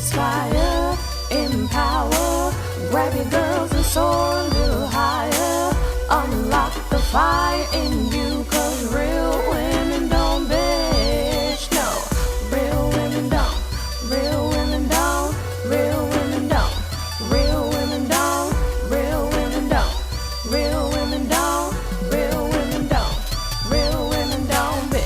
inspire, empower, grab your girls and soar a little higher. Unlock the fire in you, cause real women don't bitch, no. Real women don't, real women don't, real women don't, real women don't, real women don't, real women don't, real women don't, real women don't bitch.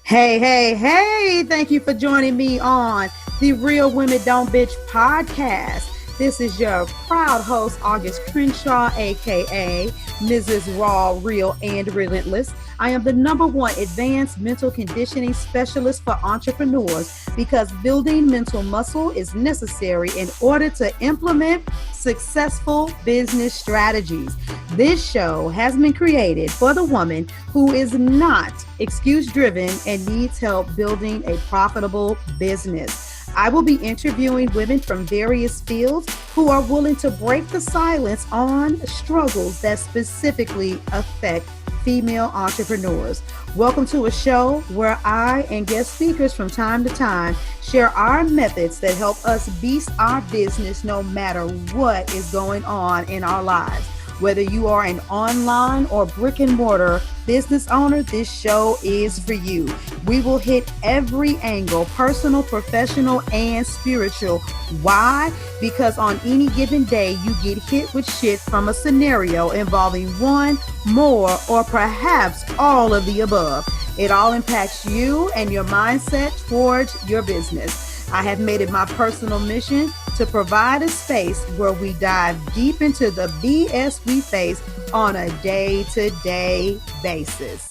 Hey, thank you for joining me on the Real Women Don't Bitch podcast. This is your proud host, August Crenshaw, aka Mrs. Raw, Real, and Relentless. I am the #1 advanced mental conditioning specialist for entrepreneurs because building mental muscle is necessary in order to implement successful business strategies. This show has been created for the woman who is not excuse-driven and needs help building a profitable business. I will be interviewing women from various fields who are willing to break the silence on struggles that specifically affect female entrepreneurs. Welcome to a show where I and guest speakers from time to time share our methods that help us beast our business no matter what is going on in our lives. Whether you are an online or brick and mortar business owner, this show is for you. We will hit every angle, personal, professional, and spiritual. Why? Because on any given day, you get hit with shit from a scenario involving one, more, or perhaps all of the above. It all impacts you and your mindset towards your business. I have made it my personal mission to provide a space where we dive deep into the BS we face on a day-to-day basis.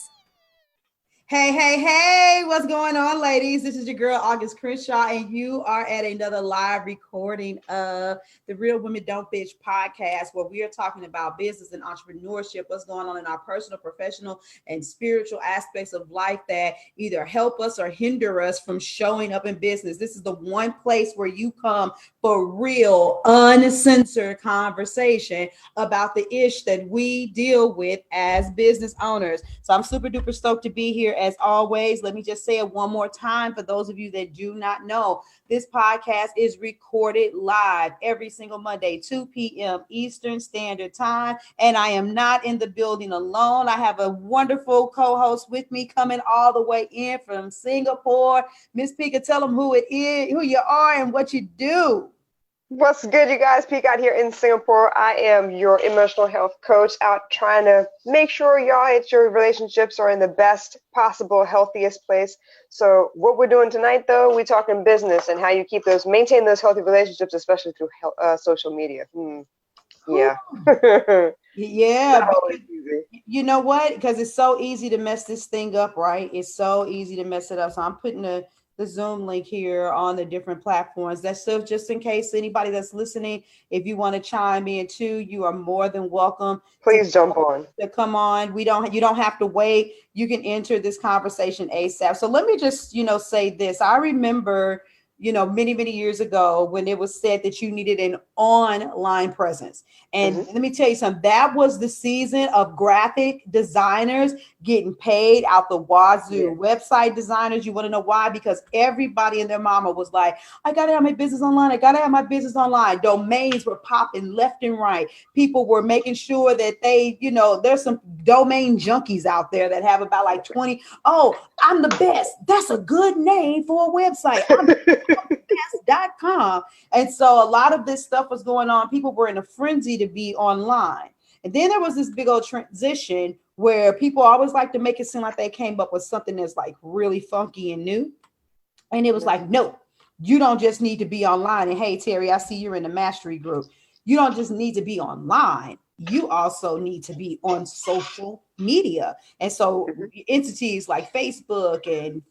Hey, what's going on, ladies? This is your girl, August Crenshaw, and you are at another live recording of the Real Women Don't Bitch podcast, where we are talking about business and entrepreneurship, what's going on in our personal, professional, and spiritual aspects of life that either help us or hinder us from showing up in business. This is the one place where you come for real, uncensored conversation about the ish that we deal with as business owners. So I'm super duper stoked to be here. As always, let me just say it one more time for those of you that do not know. This podcast is recorded live every single Monday, 2 p.m. Eastern Standard Time. And I am not in the building alone. I have a wonderful co-host with me coming all the way in from Singapore. Miss Pika, tell them who it is, who you are, and what you do. What's good, you guys? Peek out here in Singapore. I am your emotional health coach out trying to make sure your relationships are in the best possible, healthiest place. So what we're doing tonight, though, we're talking business and how you maintain those healthy relationships, especially through social media. Yeah. Yeah. You know what? Because it's so easy to mess this thing up, right? It's so easy to mess it up. So I'm putting the Zoom link here on the different platforms. That's so just in case anybody that's listening, if you want to chime in too, you are more than welcome. Please jump on. To come on. You don't have to wait. You can enter this conversation ASAP. So let me just, say this. I remember, many years ago when it was said that you needed an online presence. And let me tell you something, that was the season of graphic designers getting paid out the wazoo. Website designers, you want to know why? Because everybody and their mama was like, I got to have my business online. I got to have my business online. Domains were popping left and right. People were making sure that they, there's some domain junkies out there that have about like 20. Oh, I'm the best. That's a good name for a website. Best.com. And so a lot of this stuff was going on. People were in a frenzy to be online. And then there was this big old transition where people always like to make it seem like they came up with something that's like really funky and new. And it was like, no, you don't just need to be online. And hey, Terry, I see you're in the mastery group. You don't just need to be online. You also need to be on social media. And so entities like Facebook and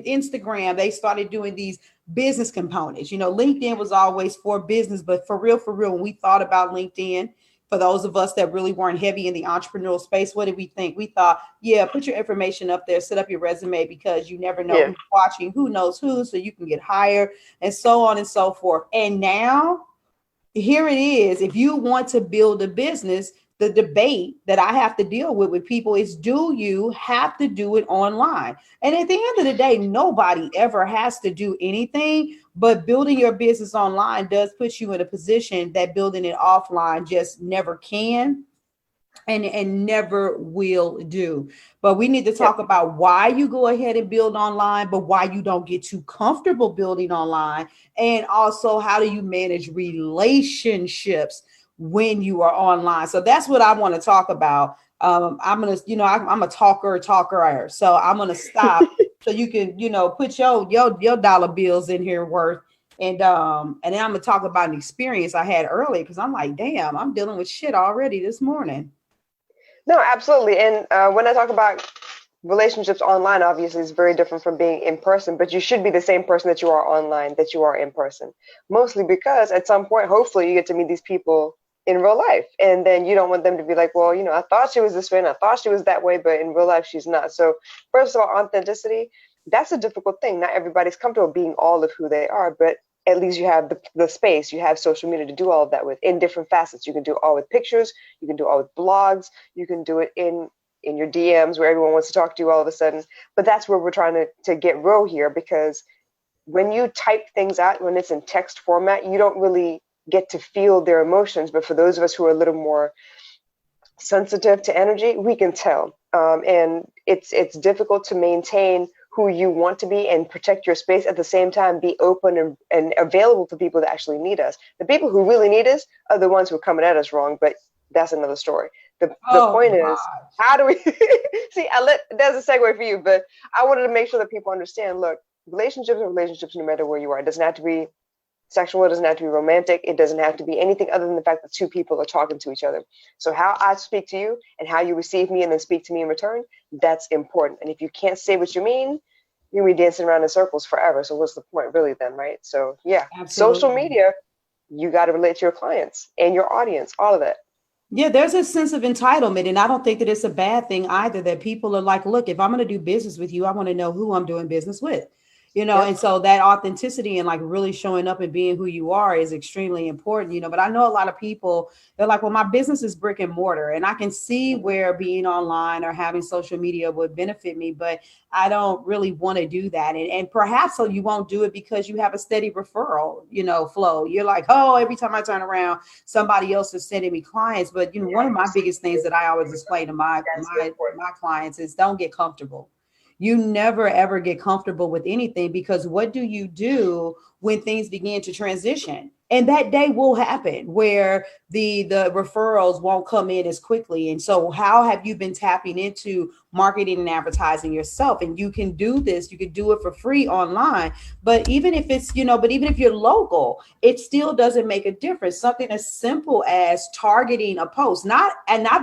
Instagram, they started doing these business components. LinkedIn was always for business, but for real, when we thought about LinkedIn, for those of us that really weren't heavy in the entrepreneurial space, what did we think? We thought, put your information up there, set up your resume, because you never know who's watching, who knows who, so you can get hired, and so on and so forth. And now, here it is. If you want to build a business, the debate that I have to deal with people is, do you have to do it online? And at the end of the day, nobody ever has to do anything, but building your business online does put you in a position that building it offline just never can and never will do. But we need to talk about why you go ahead and build online, but why you don't get too comfortable building online. And also, how do you manage relationships when you are online? So that's what I want to talk about. I'm going to, I'm a talker. So I'm going to stop so you can, put your dollar bills in here worth. And then I'm going to talk about an experience I had early, because I'm like, damn, I'm dealing with shit already this morning. No, absolutely. And when I talk about relationships online, obviously it's very different from being in person, but you should be the same person that you are online, that you are in person. Mostly because at some point, hopefully you get to meet these people in real life. And then you don't want them to be like, well, I thought she was this way and I thought she was that way, but in real life, she's not. So first of all, authenticity, that's a difficult thing. Not everybody's comfortable being all of who they are, but at least you have the space, you have social media to do all of that with in different facets. You can do it all with pictures, you can do it all with blogs, you can do it in your DMs where everyone wants to talk to you all of a sudden. But that's where we're trying to get real here, because when you type things out, when it's in text format, you don't really get to feel their emotions. But for those of us who are a little more sensitive to energy, we can tell. And it's difficult to maintain who you want to be and protect your space, at the same time be open and available for people that actually need us. The people who really need us are the ones who are coming at us wrong, but that's another story. The point is, how do we see, there's a segue for you, but I wanted to make sure that people understand, look, relationships are relationships no matter where you are. It doesn't have to be sexual, it doesn't have to be romantic, it doesn't have to be anything other than the fact that two people are talking to each other. So how I speak to you and how you receive me and then speak to me in return, that's important. And if you can't say what you mean, you'll be dancing around in circles forever. So what's the point really then, right? So yeah, absolutely. Social media, you got to relate to your clients and your audience, all of that. Yeah, there's a sense of entitlement. And I don't think that it's a bad thing either, that people are like, look, if I'm going to do business with you, I want to know who I'm doing business with. And so that authenticity and like really showing up and being who you are is extremely important, but I know a lot of people, they're like, well, my business is brick and mortar, and I can see where being online or having social media would benefit me, but I don't really want to do that. And perhaps so you won't do it because you have a steady referral, flow. You're like, oh, every time I turn around, somebody else is sending me clients. But, one of my biggest things that I always explain to my clients is don't get comfortable. You never, ever get comfortable with anything, because what do you do when things begin to transition? And that day will happen where the referrals won't come in as quickly. And so how have you been tapping into marketing and advertising yourself? And you can do this, you can do it for free online. But even if it's, but even if you're local, it still doesn't make a difference. Something as simple as targeting a post, not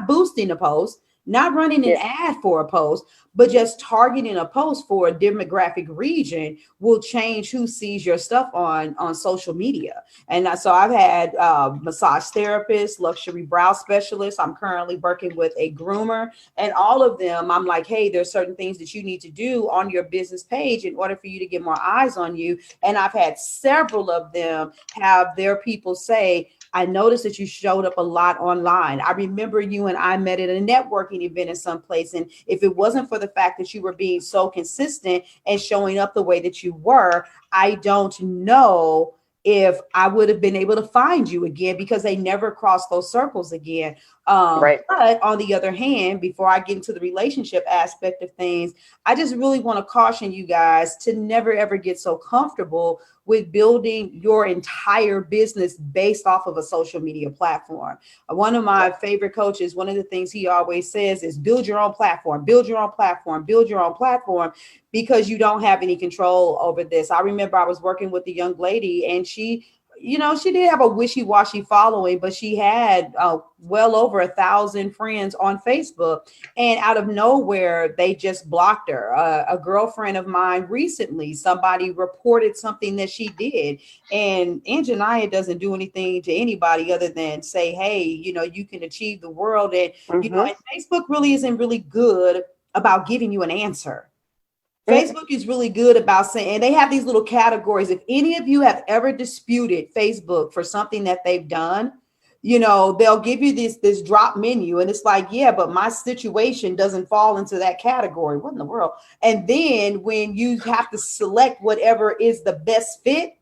boosting a post, not running an ad for a post, but just targeting a post for a demographic region will change who sees your stuff on social media. And so I've had massage therapists, luxury brow specialists. I'm currently working with a groomer, and all of them, I'm like, hey, there's certain things that you need to do on your business page in order for you to get more eyes on you. And I've had several of them have their people say, I noticed that you showed up a lot online. I remember you and I met at a networking event in some place. And if it wasn't for the fact that you were being so consistent and showing up the way that you were, I don't know if I would have been able to find you again, because they never crossed those circles again. Right. But on the other hand, before I get into the relationship aspect of things, I just really want to caution you guys to never, ever get so comfortable with building your entire business based off of a social media platform. One of my favorite coaches, one of the things he always says is build your own platform, build your own platform, build your own platform, because you don't have any control over this. I remember I was working with a young lady, and she did have a wishy-washy following, but she had well over 1,000 friends on Facebook. And out of nowhere, they just blocked her. A girlfriend of mine recently, somebody reported something that she did. And Anjanaya doesn't do anything to anybody other than say, hey, you can achieve the world. And, and Facebook really isn't really good about giving you an answer. Facebook is really good about saying, and they have these little categories. If any of you have ever disputed Facebook for something that they've done, they'll give you this drop menu, and it's like, yeah, but my situation doesn't fall into that category. What in the world? And then when you have to select whatever is the best fit,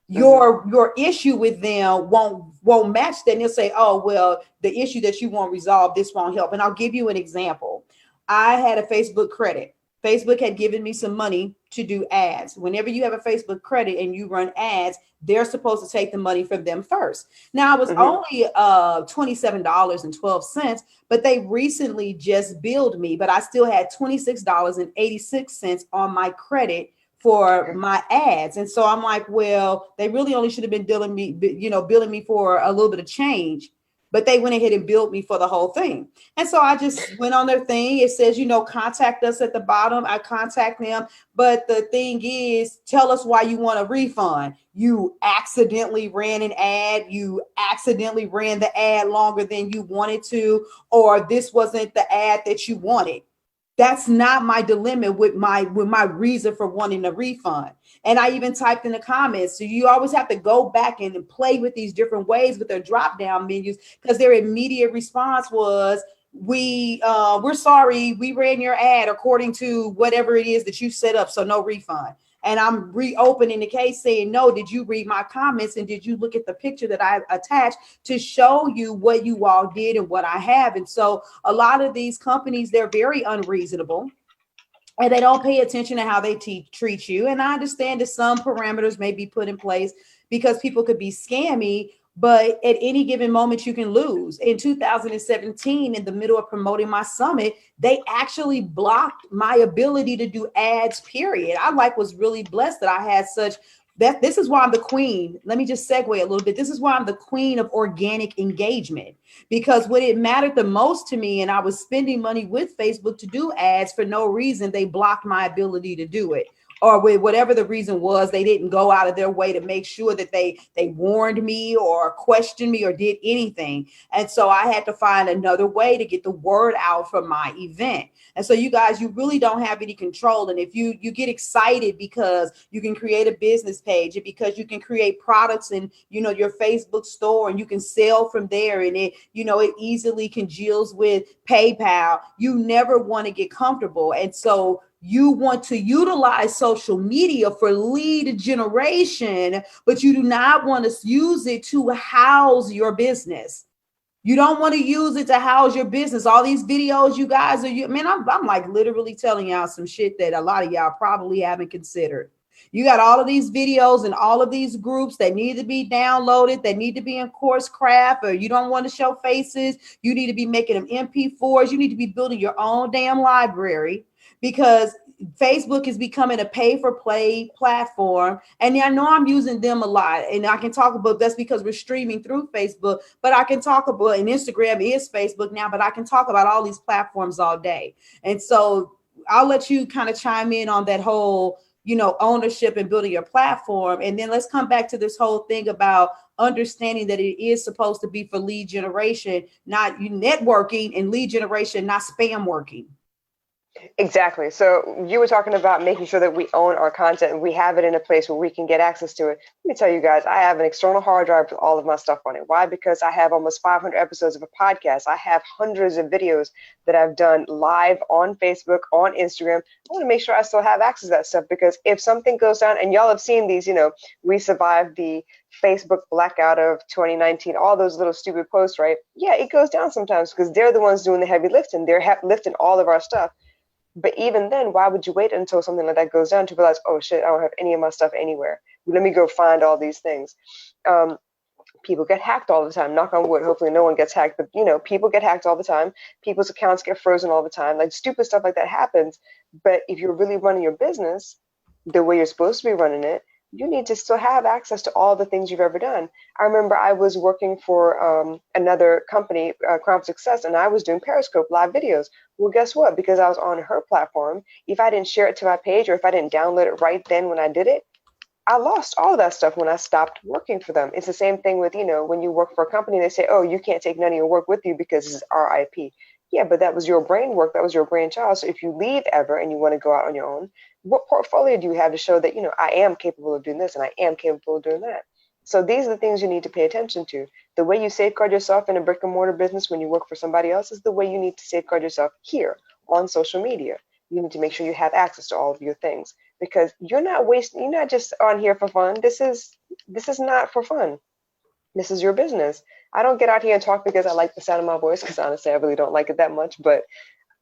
your issue with them won't match that. And they'll say, oh, well, the issue that you want resolved, this won't help. And I'll give you an example. I had a Facebook credit. Facebook had given me some money to do ads. Whenever you have a Facebook credit and you run ads, they're supposed to take the money from them first. Now, it was only $27.12, but they recently just billed me, but I still had $26.86 on my credit for my ads. And so I'm like, well, they really only should have been billing me for a little bit of change. But they went ahead and billed me for the whole thing. And so I just went on their thing. It says, contact us at the bottom. I contact them. But the thing is, tell us why you want a refund. You accidentally ran an ad. You accidentally ran the ad longer than you wanted to, or this wasn't the ad that you wanted. That's not my dilemma with my reason for wanting a refund. And I even typed in the comments. So you always have to go back and play with these different ways with their drop down menus, because their immediate response was, we're sorry, we ran your ad according to whatever it is that you set up, so no refund. And I'm reopening the case saying, no, did you read my comments? And did you look at the picture that I attached to show you what you all did and what I have? And so a lot of these companies, they're very unreasonable, and they don't pay attention to how they treat you. And I understand that some parameters may be put in place because people could be scammy, but at any given moment you can lose. In 2017, in the middle of promoting my summit, they actually blocked my ability to do ads, period. I was really blessed that I had this is why I'm the queen. Let me just segue a little bit. This is why I'm the queen of organic engagement, because when it mattered the most to me and I was spending money with Facebook to do ads for no reason, they blocked my ability to do it. Or with whatever the reason was, they didn't go out of their way to make sure that they warned me or questioned me or did anything. And so I had to find another way to get the word out from my event. And so you guys, you really don't have any control. And if you get excited because you can create a business page and because you can create products in, your Facebook store, and you can sell from there, and it easily congeals with PayPal, you never want to get comfortable. And so you want to utilize social media for lead generation, but you do not want to use it to house your business. You don't want to use it to house your business. All these videos you guys I'm like literally telling y'all some shit that a lot of y'all probably haven't considered. You got all of these videos and all of these groups that need to be downloaded, that need to be in CourseCraft, or you don't want to show faces. You need to be making them MP4s. You need to be building your own damn library, because Facebook is becoming a pay-for-play platform. And I know I'm using them a lot, and I can talk about that's because we're streaming through Facebook, but I can talk about, and Instagram is Facebook now, but I can talk about all these platforms all day. And so I'll let you kind of chime in on that whole, ownership and building your platform. And then let's come back to this whole thing about understanding that it is supposed to be for lead generation, not networking, and lead generation, not spam working. Exactly. So you were talking about making sure that we own our content and we have it in a place where we can get access to it. Let me tell you guys, I have an external hard drive with all of my stuff on it. Why? Because I have almost 500 episodes of a podcast. I have hundreds of videos that I've done live on Facebook, on Instagram. I want to make sure I still have access to that stuff, because if something goes down, and y'all have seen these, we survived the Facebook blackout of 2019, all those little stupid posts, right? Yeah, it goes down sometimes because they're the ones doing the heavy lifting. They're lifting all of our stuff. But even then, why would you wait until something like that goes down to realize, oh shit, I don't have any of my stuff anywhere. Let me go find all these things. People get hacked all the time. Knock on wood. Hopefully no one gets hacked. But, people get hacked all the time. People's accounts get frozen all the time. Like stupid stuff like that happens. But if you're really running your business the way you're supposed to be running it, you need to still have access to all the things you've ever done. I remember I was working for another company, Crown Success, and I was doing Periscope live videos. Well, guess what? Because I was on her platform, if I didn't share it to my page, or if I didn't download it right then when I did it, I lost all of that stuff when I stopped working for them. It's the same thing with, when you work for a company, they say, oh, you can't take none of your work with you because it's our IP. Yeah, but that was your brain work. That was your brainchild. So if you leave ever and you want to go out on your own, what portfolio do you have to show that, I am capable of doing this and I am capable of doing that? So these are the things you need to pay attention to. The way you safeguard yourself in a brick and mortar business when you work for somebody else is the way you need to safeguard yourself here on social media. You need to make sure you have access to all of your things, because you're not just on here for fun. This is not for fun. This is your business. I don't get out here and talk because I like the sound of my voice, because honestly, I really don't like it that much. But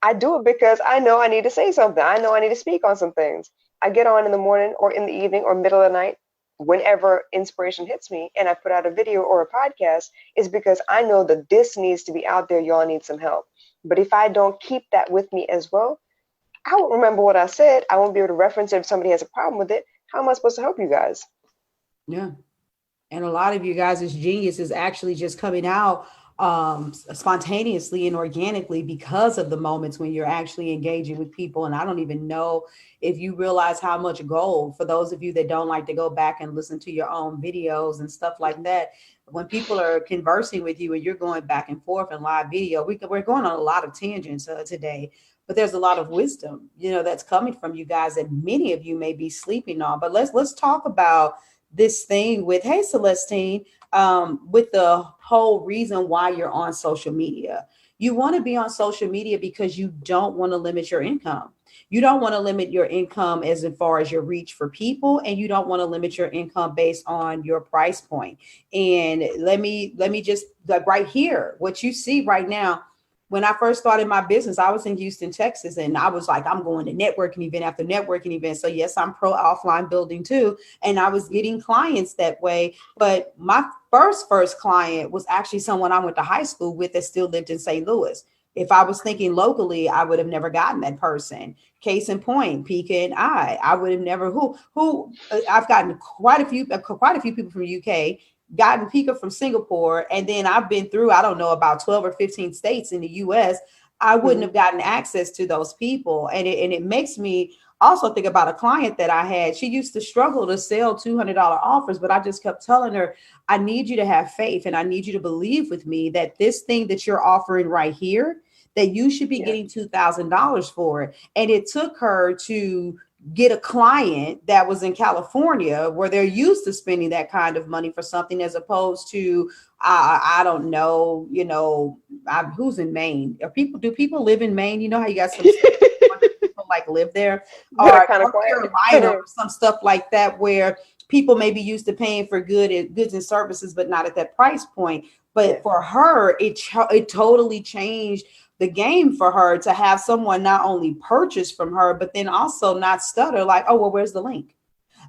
I do it because I know I need to say something. I know I need to speak on some things. I get on in the morning or in the evening or middle of the night, whenever inspiration hits me, and I put out a video or a podcast, is because I know that this needs to be out there. Y'all need some help. But if I don't keep that with me as well, I won't remember what I said. I won't be able to reference it if somebody has a problem with it. How am I supposed to help you guys? Yeah. And a lot of you guys' genius is actually just coming out spontaneously and organically because of the moments when you're actually engaging with people. And I don't even know if you realize how much gold, for those of you that don't like to go back and listen to your own videos and stuff like that, when people are conversing with you and you're going back and forth in live video, we're going on a lot of tangents today, but there's a lot of wisdom, that's coming from you guys that many of you may be sleeping on. But let's talk about this thing with, hey, Celestine, with the whole reason why you're on social media. You want to be on social media because you don't want to limit your income. You don't want to limit your income as far as your reach for people, and you don't want to limit your income based on your price point. And let me just, like, right here, what you see right now. When I first started my business, I was in Houston, Texas, and I was like, I'm going to networking event after networking event. So yes, I'm pro offline building too. And I was getting clients that way. But my first client was actually someone I went to high school with that still lived in St. Louis. If I was thinking locally, I would have never gotten that person. Case in point, Pika and I would have never, I've gotten quite a few people from the UK, gotten Pika from Singapore, and then I've been through, I don't know, about 12 or 15 states in the US. I wouldn't have gotten access to those people. And it makes me also think about a client that I had. She used to struggle to sell $200 offers, but I just kept telling her, I need you to have faith, and I need you to believe with me that this thing that you're offering right here, that you should be getting $2,000 for it. And it took her to get a client that was in California, where they're used to spending that kind of money for something, as opposed to, I don't know, who's in Maine? Do people live in Maine? You know how you got some people like live there, or kind of Carolina or some stuff like that, where people may be used to paying for goods and services, but not at that price point. But for her, it totally changed the game for her to have someone not only purchase from her, but then also not stutter like, oh, well, where's the link?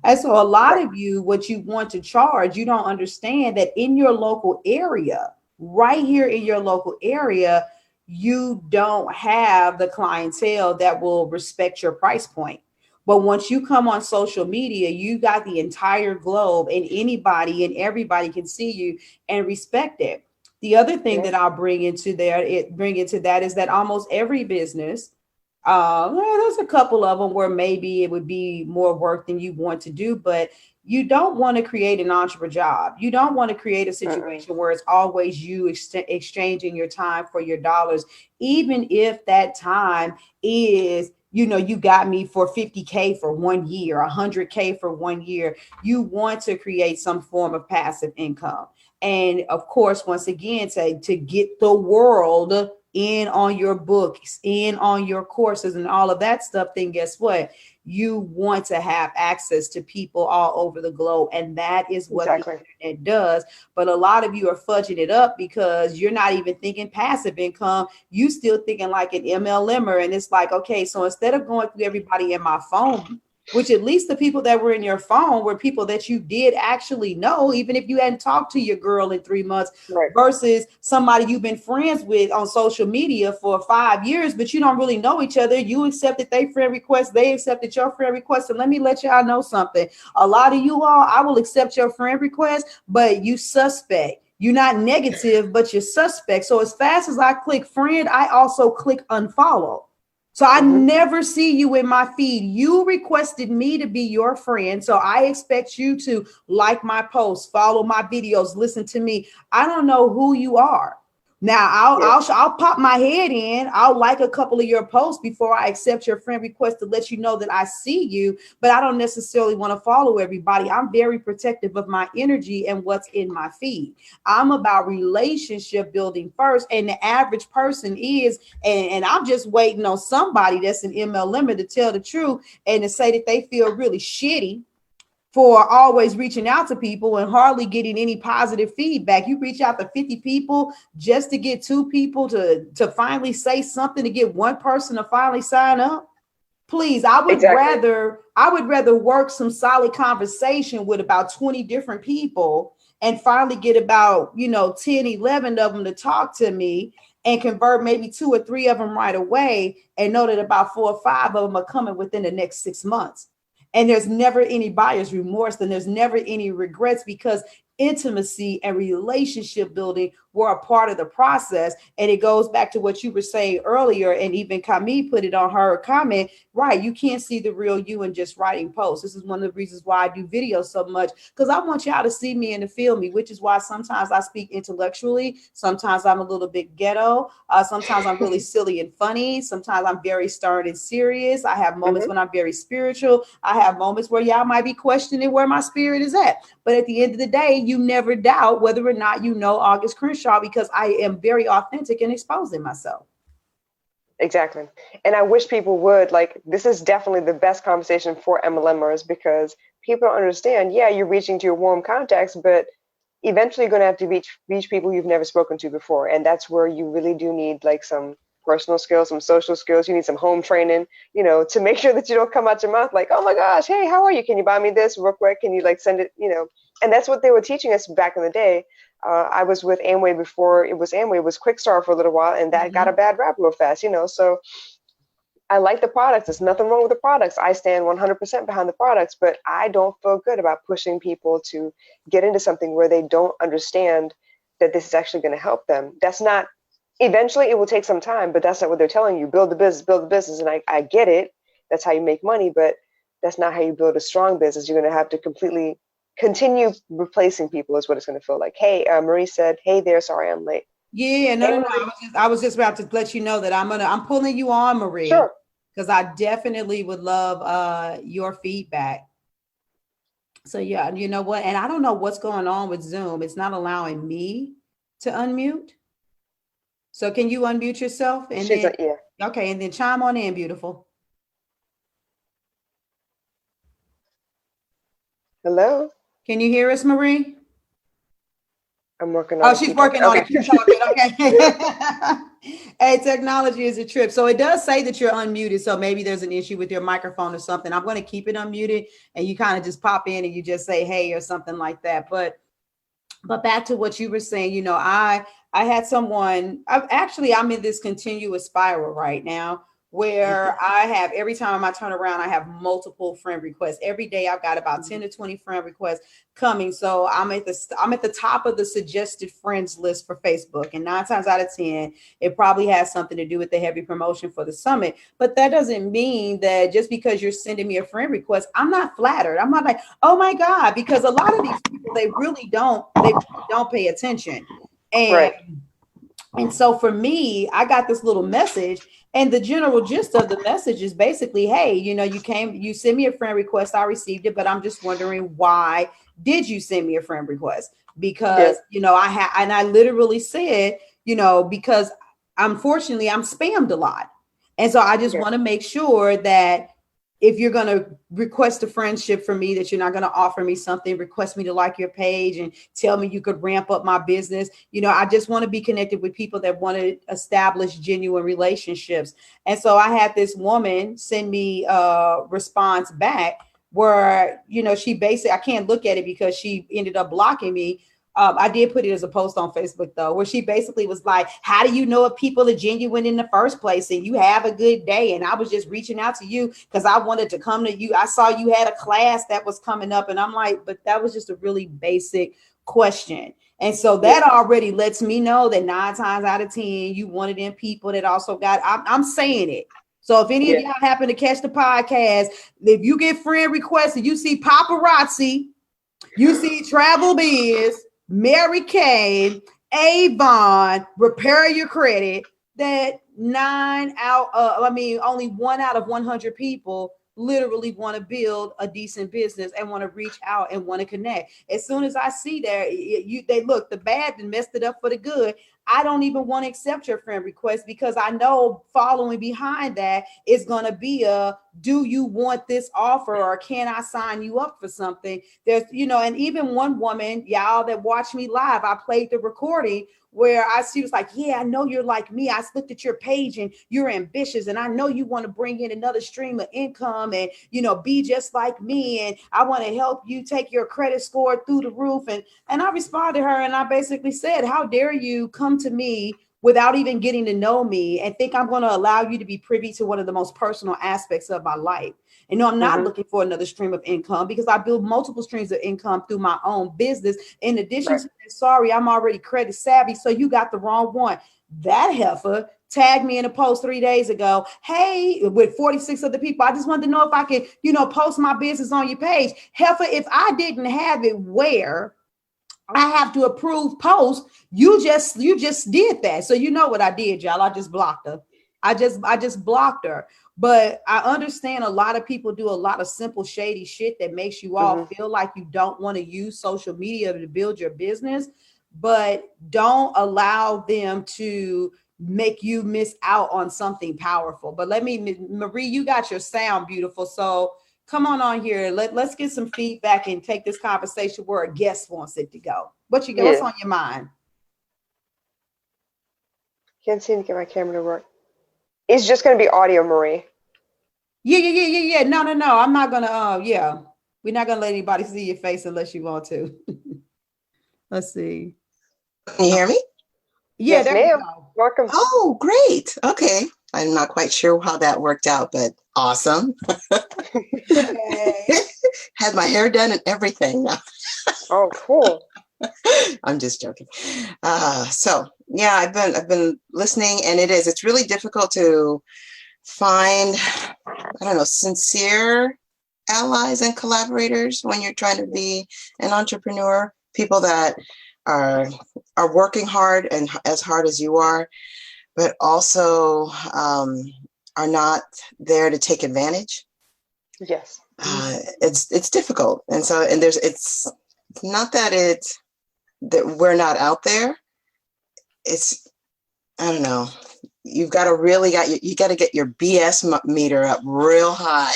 And so a lot of you, what you want to charge, you don't understand that in your local area, right here in your local area, you don't have the clientele that will respect your price point. But once you come on social media, you got the entire globe, and anybody and everybody can see you and respect it. The other thing that I'll bring into that is that almost every business, there's a couple of them where maybe it would be more work than you want to do, but you don't want to create an entrepreneur job. You don't want to create a situation where it's always you exchanging your time for your dollars, even if that time is, you got me for 50K for 1 year, 100K for 1 year. You want to create some form of passive income. And of course, once again, to get the world in on your books, in on your courses and all of that stuff, then guess what? You want to have access to people all over the globe. And that is what the internet does. But a lot of you are fudging it up because you're not even thinking passive income. You still thinking like an MLMer. And it's like, okay, so instead of going through everybody in my phone, which at least the people that were in your phone were people that you did actually know, even if you hadn't talked to your girl in 3 months, versus somebody you've been friends with on social media for 5 years, but you don't really know each other. You accepted their friend request, they accepted your friend request. And let me let y'all know something. A lot of you all, I will accept your friend request, but you suspect. You're not negative, but you're suspect. So as fast as I click friend, I also click unfollow. So I never see you in my feed. You requested me to be your friend. So I expect you to like my posts, follow my videos, listen to me. I don't know who you are. Now I'll pop my head in. I'll like a couple of your posts before I accept your friend request to let you know that I see you, but I don't necessarily want to follow everybody. I'm very protective of my energy and what's in my feed. I'm about relationship building first, and the average person is, and I'm just waiting on somebody that's an MLM to tell the truth and to say that they feel really shitty for always reaching out to people and hardly getting any positive feedback. You reach out to 50 people just to get 2 people to finally say something, to get 1 person to finally sign up. Please, I would rather work some solid conversation with about 20 different people and finally get about, 10, 11 of them to talk to me and convert maybe 2 or 3 of them right away and know that about 4 or 5 of them are coming within the next 6 months. And there's never any buyer's remorse, and there's never any regrets, because intimacy and relationship building were a part of the process. And it goes back to what you were saying earlier, and even Camille put it on her comment, right? You can't see the real you in just writing posts. This is one of the reasons why I do videos so much, because I want y'all to see me and to feel me, which is why sometimes I speak intellectually. Sometimes I'm a little bit ghetto. Sometimes I'm really silly and funny. Sometimes I'm very stern and serious. I have moments when I'm very spiritual. I have moments where y'all might be questioning where my spirit is at. But at the end of the day, you never doubt whether or not you know August Crenshaw, because I am very authentic in exposing myself. Exactly. And I wish people would, this is definitely the best conversation for MLMers, because people don't understand, you're reaching to your warm contacts, but eventually you're going to have to reach people you've never spoken to before. And that's where you really do need some personal skills, some social skills. You need some home training, to make sure that you don't come out your mouth like, oh my gosh, hey, how are you? Can you buy me this real quick? Can you send it, And that's what they were teaching us back in the day. I was with Amway before it was Amway. It was Quickstar for a little while, and that got a bad rap real fast, So I like the products. There's nothing wrong with the products. I stand 100% behind the products, but I don't feel good about pushing people to get into something where they don't understand that this is actually going to help them. That's not, eventually it will take some time, but that's not what they're telling you. Build the business. And I get it. That's how you make money, but that's not how you build a strong business. You're going to have to completely continue replacing people is what it's going to feel like. Hey, Marie said, hey there, sorry I'm late. Yeah, no. I was just about to let you know that I'm pulling you on, Marie. Sure. Because I definitely would love your feedback. So yeah, you know what? And I don't know what's going on with Zoom. It's not allowing me to unmute. So can you unmute yourself? And okay, and then chime on in, beautiful. Hello? Can you hear us, Marie? I'm working on it. Oh, she's working on it. Keep talking. Okay. Hey, technology is a trip. So it does say that you're unmuted. So maybe there's an issue with your microphone or something. I'm going to keep it unmuted, and you kind of just pop in and you just say, hey, or something like that. But back to what you were saying, I had someone, I'm in this continuous spiral right now, where I have, every time I turn around, I have multiple friend requests. Every day I've got about 10 to 20 friend requests coming. So I'm at the top of the suggested friends list for Facebook. And 9 times out of 10, it probably has something to do with the heavy promotion for the summit. But that doesn't mean that just because you're sending me a friend request, I'm not flattered. I'm not like, oh my God, because a lot of these people, they really don't pay attention. And right. And so for me, I got this little message, and the general gist of the message is basically, hey, you sent me a friend request. I received it, but I'm just wondering, why did you send me a friend request? Because, I literally said, because unfortunately I'm spammed a lot. And so I just want to make sure that if you're going to request a friendship from me, that you're not going to offer me something, request me to like your page and tell me you could ramp up my business. I just want to be connected with people that want to establish genuine relationships. And so I had this woman send me a response back where, she basically, I can't look at it because she ended up blocking me. I did put it as a post on Facebook, though, where she basically was like, how do you know if people are genuine in the first place? And you have a good day. And I was just reaching out to you because I wanted to come to you. I saw you had a class that was coming up. And I'm like, but that was just a really basic question. And so that already lets me know that 9 times out of 10, you one of them people that also got, I'm saying it. So if any of y'all happen to catch the podcast, if you get friend requests and you see paparazzi, you see Travel Biz, Mary Kay, Avon, repair your credit, that only 1 out of 100 people literally want to build a decent business and want to reach out and want to connect. As soon as I see that, they look, the bad and messed it up for the good. I don't even want to accept your friend request because I know following behind that is going to be do you want this offer or can I sign you up for something? There's, and even one woman, y'all that watch me live, I played the recording where she was like, yeah, I know you're like me. I looked at your page and you're ambitious. And I know you want to bring in another stream of income and, be just like me. And I want to help you take your credit score through the roof. And I responded to her and I basically said, how dare you come to me without even getting to know me and think I'm going to allow you to be privy to one of the most personal aspects of my life. And no, I'm not looking for another stream of income because I build multiple streams of income through my own business. In addition to that, sorry, I'm already credit savvy. So you got the wrong one. That heifer tagged me in a post 3 days ago. Hey, with 46 other people, I just wanted to know if I could, post my business on your page. Heifer, if I didn't have it where I have to approve post, you just did that. So you know what I did, y'all. I just blocked her. I just blocked her. But I understand a lot of people do a lot of simple, shady shit that makes you all feel like you don't want to use social media to build your business, but don't allow them to make you miss out on something powerful. But Marie, you got your sound beautiful. So come on here. Let's get some feedback and take this conversation where a guest wants it to go. What's on your mind? Can't seem to get my camera to work. It's just going to be audio, Marie. Yeah. No. I'm not going to, we're not going to let anybody see your face unless you want to. Let's see. Can you hear me? Yeah, yes, there ma'am. we go. Welcome. Oh, great. Okay. I'm not quite sure how that worked out, but awesome. Had my hair done and everything. Oh, cool. I'm just joking. So yeah, I've been listening, and it's really difficult to find, sincere allies and collaborators when you're trying to be an entrepreneur. People that are working hard and as hard as you are, but also are not there to take advantage. Yes. It's difficult, and it's not that that we're not out there. It's, I don't know. You've got to you got to get your BS meter up real high.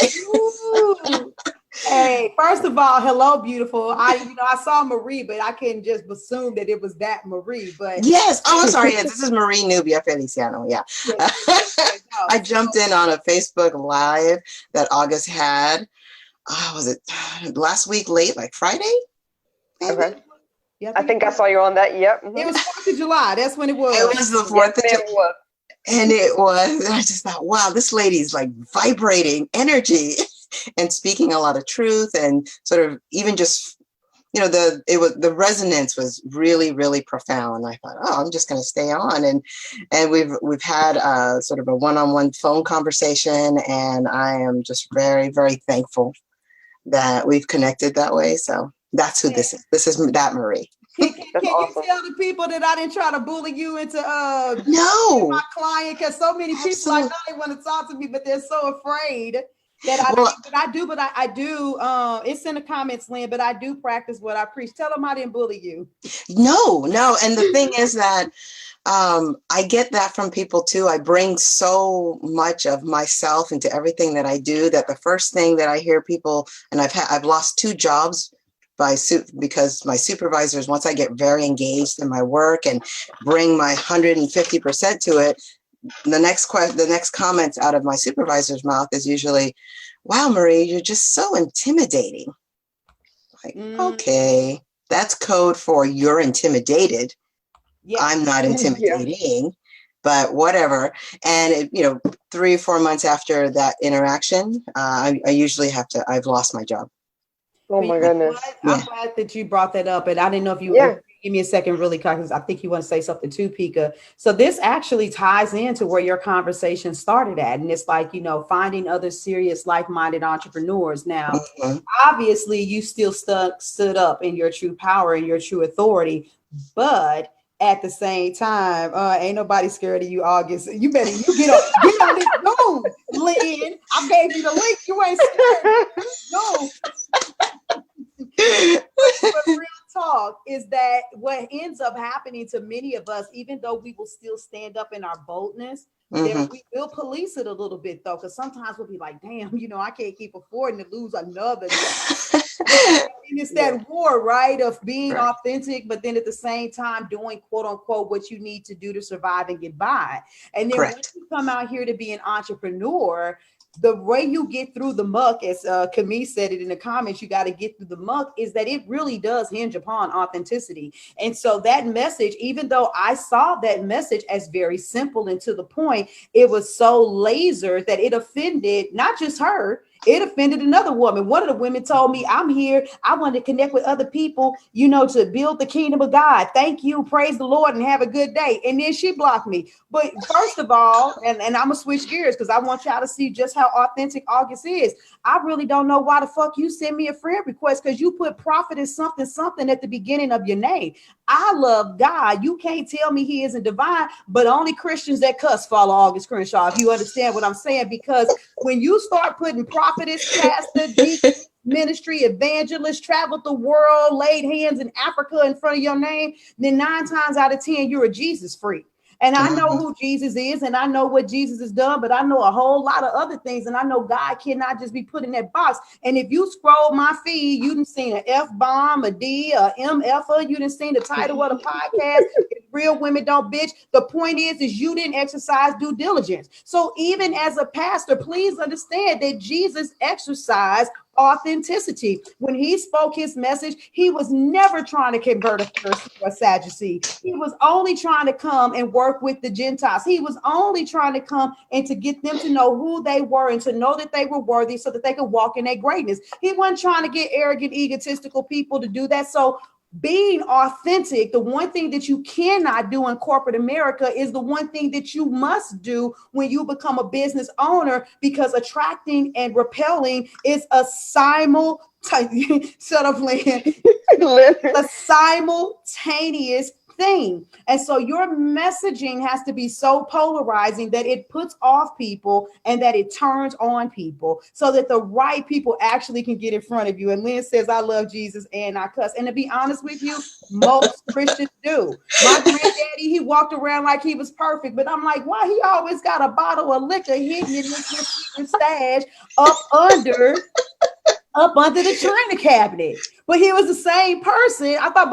Hey, first of all, hello, beautiful. I saw Marie, but I couldn't just assume that it was that Marie. But yes, I'm sorry. Yes, this is Marie Nubia Feliciano. Yeah, I jumped in on a Facebook Live that August had. Was it last week, late, like Friday? Maybe? Okay. Yeah, I think I saw you on that. Yep. It was 4th of July. That's when it was. It was the 4th of July. And it was, and I just thought, wow, this lady's like vibrating energy and speaking a lot of truth, and sort of even just, the resonance was really, really profound. I thought, oh, I'm just going to stay on. And we've had sort of a one-on-one phone conversation, and I am just very, very thankful that we've connected that way. So that's who this is. This is that Marie. Can awesome. You tell the people that I didn't try to bully you into my client? Because so many people, I know they want to talk to me, but they're so afraid that I do. It's in the comments, Lynn, but I do practice what I preach. Tell them I didn't bully you. No. And the thing is that I get that from people too. I bring so much of myself into everything that I do that the first thing that I hear people, and I've lost 2 jobs because my supervisors, once I get very engaged in my work and bring my 150% to it, the next comment out of my supervisor's mouth is usually, "Wow, Marie, you're just so intimidating." Like, okay, that's code for you're intimidated. Yeah. I'm not intimidating, but whatever. And 3 or 4 months after that interaction, I usually I've lost my job. Oh my goodness. I'm glad that you brought that up. And I didn't know if you give me a second really, because I think you want to say something too, Pika. So this actually ties into where your conversation started at. And it's like, finding other serious, like-minded entrepreneurs. Now, obviously you still stood up in your true power and your true authority, but at the same time, ain't nobody scared of you, August. You better get on this move, Lynn. I gave you the link. You ain't scared. No. But real talk is that what ends up happening to many of us, even though we will still stand up in our boldness, then we will police it a little bit though, because sometimes we'll be like, damn, I can't keep affording to lose another. And it's that war, right, of being authentic, but then at the same time doing quote unquote what you need to do to survive and get by. And then when you come out here to be an entrepreneur, the way you get through the muck, as Camille said it in the comments, you got to get through the muck, is that it really does hinge upon authenticity. And so that message, even though I saw that message as very simple and to the point, it was so laser that it offended not just her, it offended another woman. One of the women told me, I'm here, I want to connect with other people, to build the kingdom of God. Thank you, praise the Lord, and have a good day. And then she blocked me. But first of all, and I'm gonna switch gears because I want y'all to see just how authentic August is. I really don't know why the fuck you send me a friend request, because you put prophet as something at the beginning of your name. I love God. You can't tell me he isn't divine, but only Christians that cuss follow August Crenshaw, if you understand what I'm saying. Because when you start putting prophetess, pastor, deacon, ministry, evangelist, traveled the world, laid hands in Africa in front of your name, then 9 times out of 10, you're a Jesus freak. And I know who Jesus is, and I know what Jesus has done, but I know a whole lot of other things. And I know God cannot just be put in that box. And if you scroll my feed, you done seen an F-bomb, a D, a MF-er, you done seen the title of the podcast, Real Women Don't Bitch. The point is you didn't exercise due diligence. So even as a pastor, please understand that Jesus exercised authenticity. When he spoke his message, he was never trying to convert a Pharisee or a Sadducee. He was only trying to come and work with the Gentiles. He was only trying to come and to get them to know who they were and to know that they were worthy so that they could walk in their greatness. He wasn't trying to get arrogant, egotistical people to do that. So being authentic, the one thing that you cannot do in corporate America is the one thing that you must do when you become a business owner, because attracting and repelling is a simultaneous thing. And so your messaging has to be so polarizing that it puts off people and that it turns on people so that the right people actually can get in front of you. And Lynn says, I love Jesus and I cuss. And to be honest with you, most Christians do. My granddaddy, he walked around like he was perfect, but I'm like, why he always got a bottle of liquor hidden in his secret stash up under the china cabinet? But he was the same person. I thought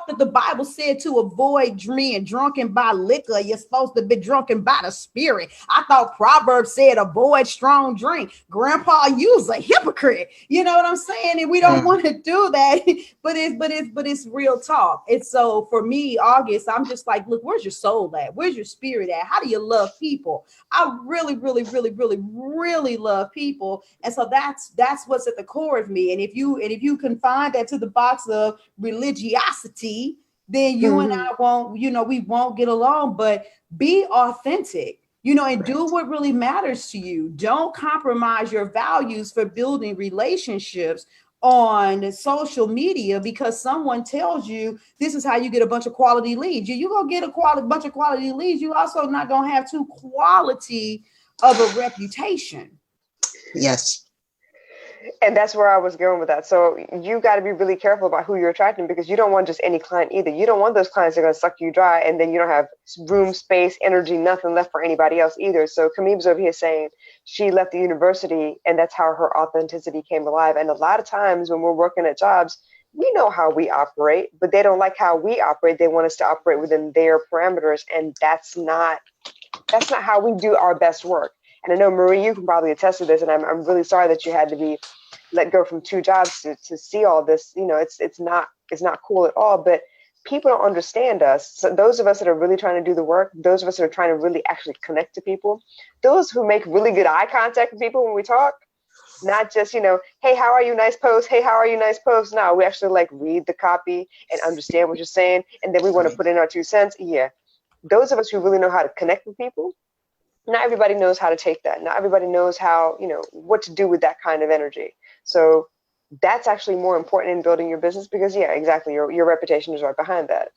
that the Bible said to avoid being drunken by liquor, you're supposed to be drunken by the Spirit. I thought Proverbs said avoid strong drink. Grandpa, you was a hypocrite. You know what I'm saying? And we don't want to do that. But it's real talk. It's so for me, August, I'm just like, look, where's your soul at? Where's your spirit at? How do you love people? I really, really, really, really, really love people. And so that's what's at the core of me. And if you confine that to the box of religiosity, then you and I won't, we won't get along. But be authentic, and do what really matters to you. Don't compromise your values for building relationships on social media because someone tells you this is how you get a bunch of quality leads. You gonna get bunch of quality leads. You also not gonna have too quality of a reputation. Yes. And that's where I was going with that. So you got to be really careful about who you're attracting, because you don't want just any client either. You don't want those clients that are going to suck you dry and then you don't have room, space, energy, nothing left for anybody else either. So Camille's over here saying she left the university and that's how her authenticity came alive. And a lot of times when we're working at jobs, we know how we operate, but they don't like how we operate. They want us to operate within their parameters. And that's not how we do our best work. And I know, Marie, you can probably attest to this, and I'm really sorry that you had to be let go from 2 jobs to see all this. It's not cool at all, but people don't understand us. So those of us that are really trying to do the work, those of us that are trying to really actually connect to people, those who make really good eye contact with people when we talk, not just, hey, how are you? Nice post. Hey, how are you? Nice post. No, we actually read the copy and understand what you're saying. And then we want to put in our 2 cents. Yeah. Those of us who really know how to connect with people, not everybody knows how to take that. Not everybody knows how, what to do with that kind of energy. So that's actually more important in building your business because, yeah, exactly. Your reputation is right behind that.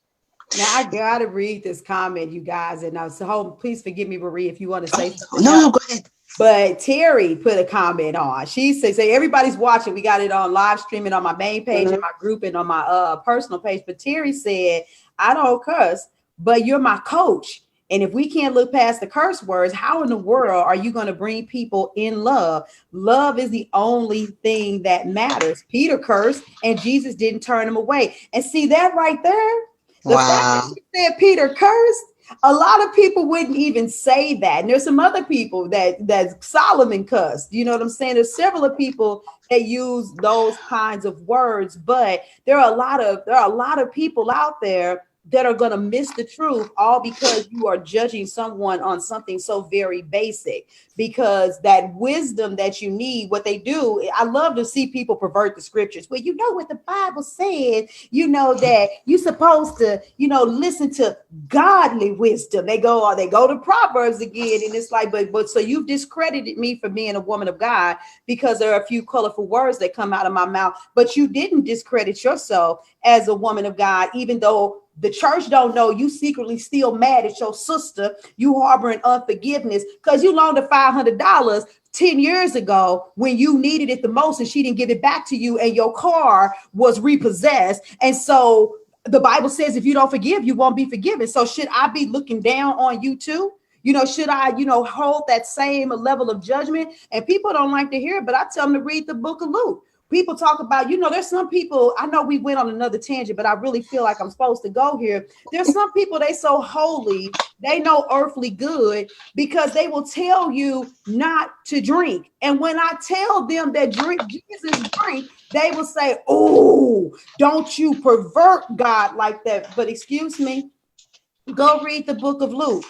Now I gotta read this comment, you guys, and so please forgive me, Marie, if you want to say something. No, go ahead. But Terry put a comment on. She says, "Say everybody's watching. We got it on live streaming on my main page and my group and on my personal page." But Terry said, "I don't cuss, but you're my coach. And if we can't look past the curse words, how in the world are you going to bring people in love? Love is the only thing that matters." Peter cursed, and Jesus didn't turn him away. And see that right there. The fact that she said Peter cursed, a lot of people wouldn't even say that. And there's some other people that Solomon cussed. You know what I'm saying? There's several of people that use those kinds of words, but there are a lot of people out there that are going to miss the truth, all because you are judging someone on something so very basic. Because that wisdom that you need, what they do, I love to see people pervert the scriptures. Well, you know what the Bible said, you know, that you're supposed to, you know, listen to godly wisdom. They go to Proverbs again, and it's like, but so you've discredited me for being a woman of God because there are a few colorful words that come out of my mouth, but you didn't discredit yourself as a woman of God, even though the church don't know you secretly still mad at your sister, you harboring unforgiveness because you loaned her $500 10 years ago when you needed it the most and she didn't give it back to you and your car was repossessed. And so the Bible says if you don't forgive, you won't be forgiven. So should I be looking down on you too? You know, should I, hold that same level of judgment? And people don't like to hear it, but I tell them to read the book of Luke. People talk about, there's some people, I know we went on another tangent, but I really feel like I'm supposed to go here. There's some people, they so holy, they know earthly good because they will tell you not to drink. And when I tell them that Jesus drink, they will say, "Oh, don't you pervert God like that." But excuse me, go read the book of Luke.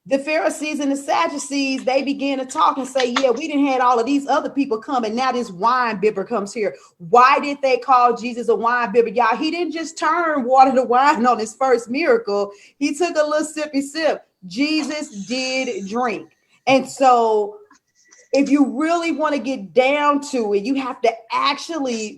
The Pharisees and the Sadducees, they began to talk and say, "Yeah, we didn't had all of these other people come, and now this wine bibber comes here." Why did they call Jesus a wine bibber? Y'all, he didn't just turn water to wine on his first miracle. He took a little sippy sip. Jesus did drink. And so if you really want to get down to it, you have to actually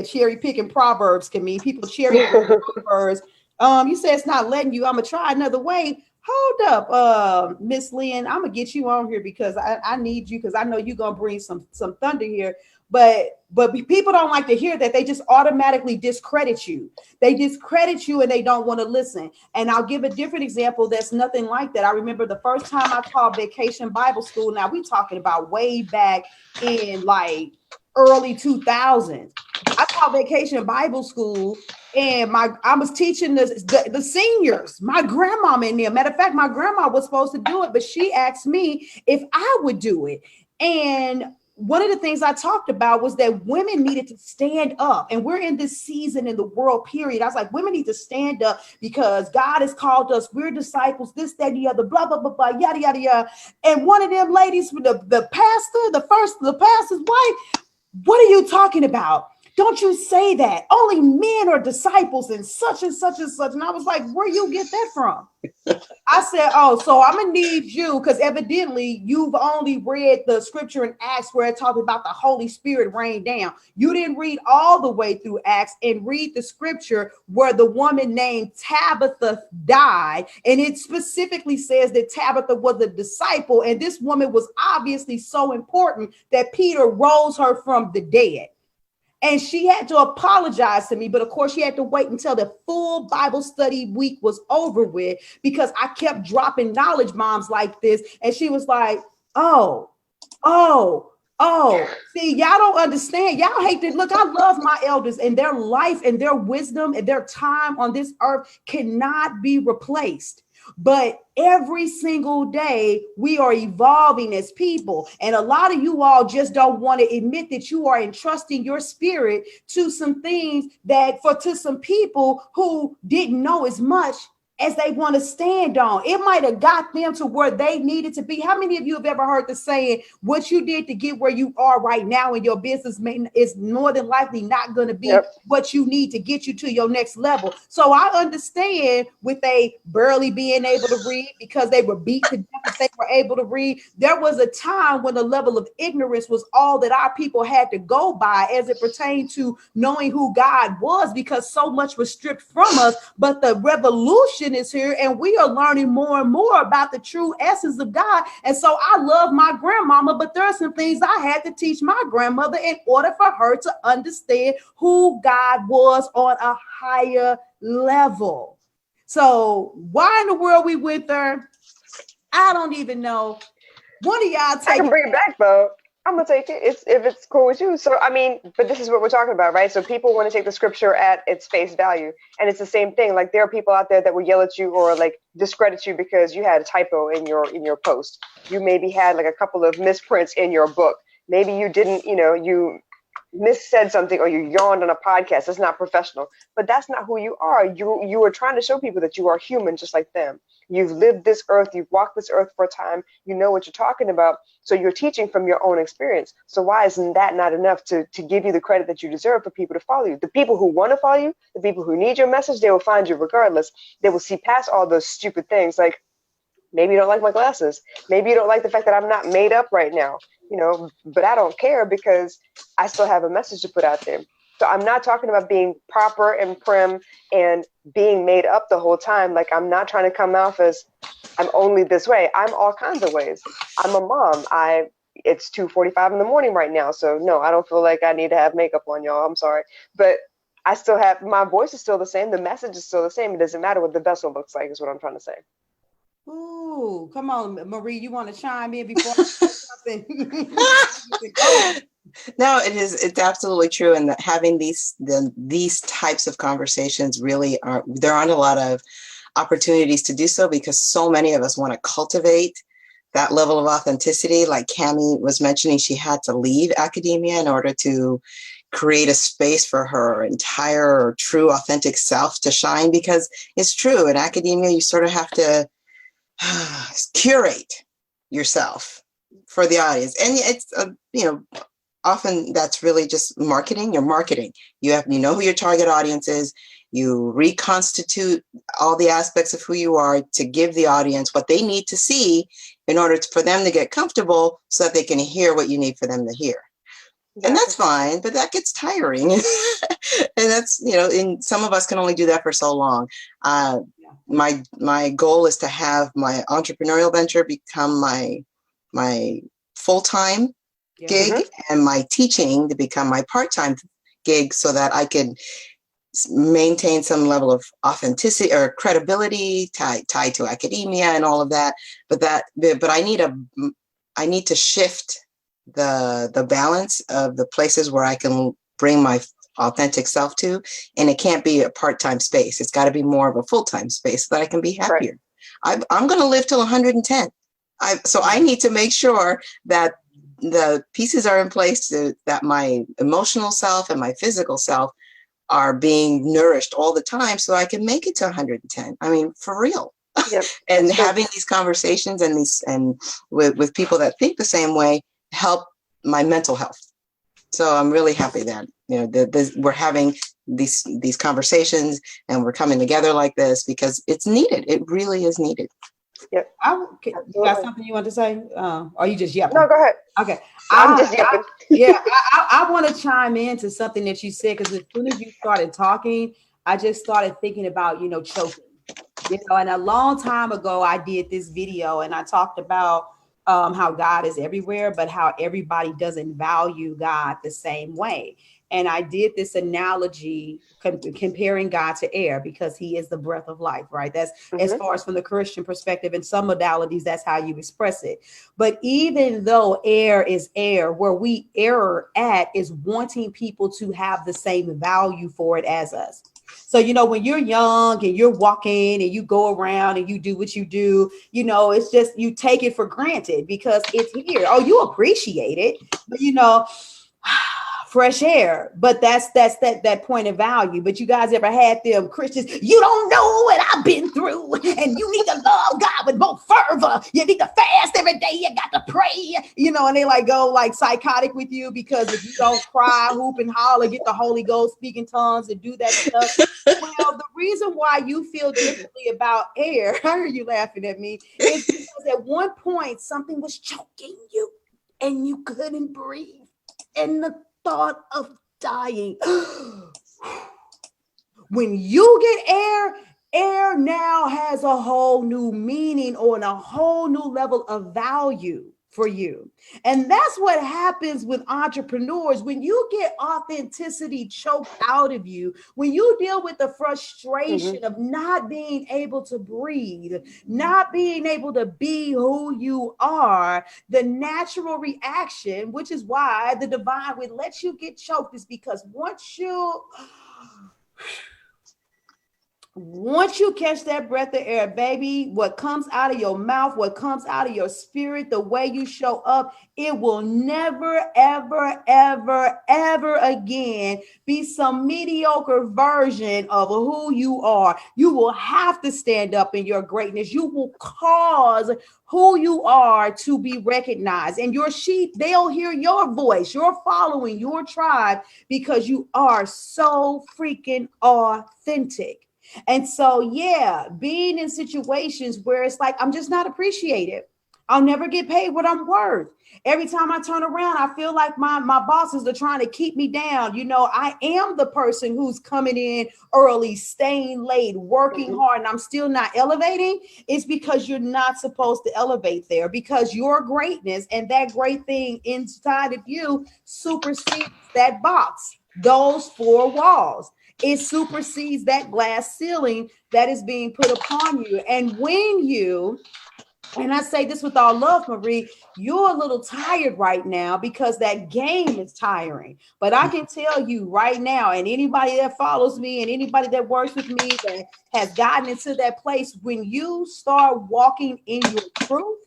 cherry picking Proverbs can mean people cherry picking Proverbs. You say it's not letting you. I'm going to try another way. Hold up, Miss Lynn. I'm gonna get you on here because I need you because I know you're gonna bring some thunder here. But people don't like to hear that. They just automatically discredit you. They discredit you and they don't want to listen. And I'll give a different example that's nothing like that. I remember the first time I taught Vacation Bible School. Now we're talking about way back in like early 2000s. I taught Vacation Bible School. And I was teaching the seniors, my grandmama in there. Matter of fact, my grandma was supposed to do it, but she asked me if I would do it. And one of the things I talked about was that women needed to stand up. And we're in this season in the world, period. I was like, women need to stand up because God has called us. We're disciples, this, that, the other, blah, blah, blah, blah, yada, yada, yada. And one of them ladies, the pastor's wife, what are you talking about? Don't you say that. Only men are disciples and such and such and such. And I was like, where you get that from? I said, oh, so I'm going to need you because evidently you've only read the scripture in Acts where it talks about the Holy Spirit rained down. You didn't read all the way through Acts and read the scripture where the woman named Tabitha died. And it specifically says that Tabitha was a disciple. And this woman was obviously so important that Peter rose her from the dead. And she had to apologize to me. But of course, she had to wait until the full Bible study week was over with because I kept dropping knowledge bombs like this. And she was like, oh. See, y'all don't understand. Y'all hate to look. I love my elders and their life and their wisdom and their time on this earth cannot be replaced. But every single day we are evolving as people. And a lot of you all just don't want to admit that you are entrusting your spirit to some things to some people who didn't know as much as they want to stand on. It might have got them to where they needed to be. How many of you have ever heard the saying, what you did to get where you are right now in your business is more than likely not going to be what you need to get you to your next level. So I understand with they barely being able to read because they were beat to death if they were able to read. There was a time when the level of ignorance was all that our people had to go by as it pertained to knowing who God was, because so much was stripped from us. But the revolution is here, and we are learning more and more about the true essence of God. And so I love my grandmama, but there are some things I had to teach my grandmother in order for her to understand who God was on a higher level. So why in the world we went there, I don't even know. One of y'all take I can bring it back though. I'm gonna take it if it's cool with you. So I mean, but this is what we're talking about, right? So people want to take the scripture at its face value, and it's the same thing. Like there are people out there that will yell at you or like discredit you because you had a typo in your post. You maybe had like a couple of misprints in your book. Maybe you didn't, you missaid something or you yawned on a podcast. It's not professional, but that's not who you are. You are trying to show people that you are human just like them. You've lived this earth, you've walked this earth for a time, you know what you're talking about. So you're teaching from your own experience. So why isn't that not enough to give you the credit that you deserve for people to follow you? The people who want to follow you, the people who need your message, they will find you regardless. They will see past all those stupid things like, maybe you don't like my glasses. Maybe you don't like the fact that I'm not made up right now, but I don't care because I still have a message to put out there. So I'm not talking about being proper and prim and being made up the whole time. Like I'm not trying to come off as I'm only this way. I'm all kinds of ways. I'm a mom. It's 2:45 in the morning right now. So no, I don't feel like I need to have makeup on, y'all. I'm sorry. But I still have, my voice is still the same. The message is still the same. It doesn't matter what the vessel looks like is what I'm trying to say. Ooh, come on, Marie, you want to chime in before I say something? No, it's absolutely true. And that having these types of conversations really there aren't a lot of opportunities to do so because so many of us want to cultivate that level of authenticity. Like Cami was mentioning, she had to leave academia in order to create a space for her entire true authentic self to shine, because it's true in academia, you sort of have to curate yourself for the audience. And it's, often that's really just marketing. You're marketing. You know who your target audience is. You reconstitute all the aspects of who you are to give the audience what they need to see in order for them to get comfortable so that they can hear what you need for them to hear. Yeah. And that's fine, but that gets tiring. And that's, and some of us can only do that for so long. My goal is to have my entrepreneurial venture become my full-time gig and my teaching to become my part-time gig so that I can maintain some level of authenticity or credibility tied to academia and all of that. But I need to shift the balance of the places where I can bring my authentic self to, and it can't be a part-time space. It's got to be more of a full-time space so that I can be happier. Right. I'm going to live till 110. So I need to make sure that the pieces are in place that my emotional self and my physical self are being nourished all the time so I can make it to 110. I mean, for real. Yep. And having these conversations and with people that think the same way help my mental health. So I'm really happy that, we're having these conversations and we're coming together like this because it's needed. It really is needed. Yep. You got something you want to say? Or you just yapping? No, go ahead. Okay. I'm just yapping. I want to chime into something that you said, because as soon as you started talking, I just started thinking about, choking. And a long time ago, I did this video and I talked about how God is everywhere, but how everybody doesn't value God the same way. And I did this analogy comparing God to air, because he is the breath of life, right? That's as far as from the Christian perspective. In some modalities, that's how you express it. But even though air is air, where we err at is wanting people to have the same value for it as us. So, when you're young and you're walking and you go around and you do what you do, it's just, you take it for granted because it's here. Oh, you appreciate it. But, fresh air, but that's that point of value. But you guys ever had them Christians, you don't know what I've been through, and you need to love God with more fervor, you need to fast every day, you got to pray, you know, and they like go like psychotic with you because if you don't cry, hoop and holler, get the Holy Ghost, speak in tongues and do that stuff. Well, the reason why you feel differently about air, I hear you laughing at me, is because at one point something was choking you and you couldn't breathe, and the thought of dying. When you get air now has a whole new meaning or a whole new level of value for you. And that's what happens with entrepreneurs. When you get authenticity choked out of you, when you deal with the frustration of not being able to breathe, not being able to be who you are, the natural reaction, which is why the divine would let you get choked, is because once you catch that breath of air, baby, what comes out of your mouth, what comes out of your spirit, the way you show up, it will never, ever, ever, ever again be some mediocre version of who you are. You will have to stand up in your greatness. You will cause who you are to be recognized. And your sheep, they'll hear your voice, your following, your tribe, because you are so freaking authentic. And so, yeah, being in situations where it's like, I'm just not appreciated. I'll never get paid what I'm worth. Every time I turn around, I feel like my bosses are trying to keep me down. You know, I am the person who's coming in early, staying late, working hard, and I'm still not elevating. It's because you're not supposed to elevate there, because your greatness and that great thing inside of you supersedes that box, those four walls. It supersedes that glass ceiling that is being put upon you. And when you, and I say this with all love, Marie, you're a little tired right now because that game is tiring. But I can tell you right now, and anybody that follows me and anybody that works with me that has gotten into that place, when you start walking in your truth,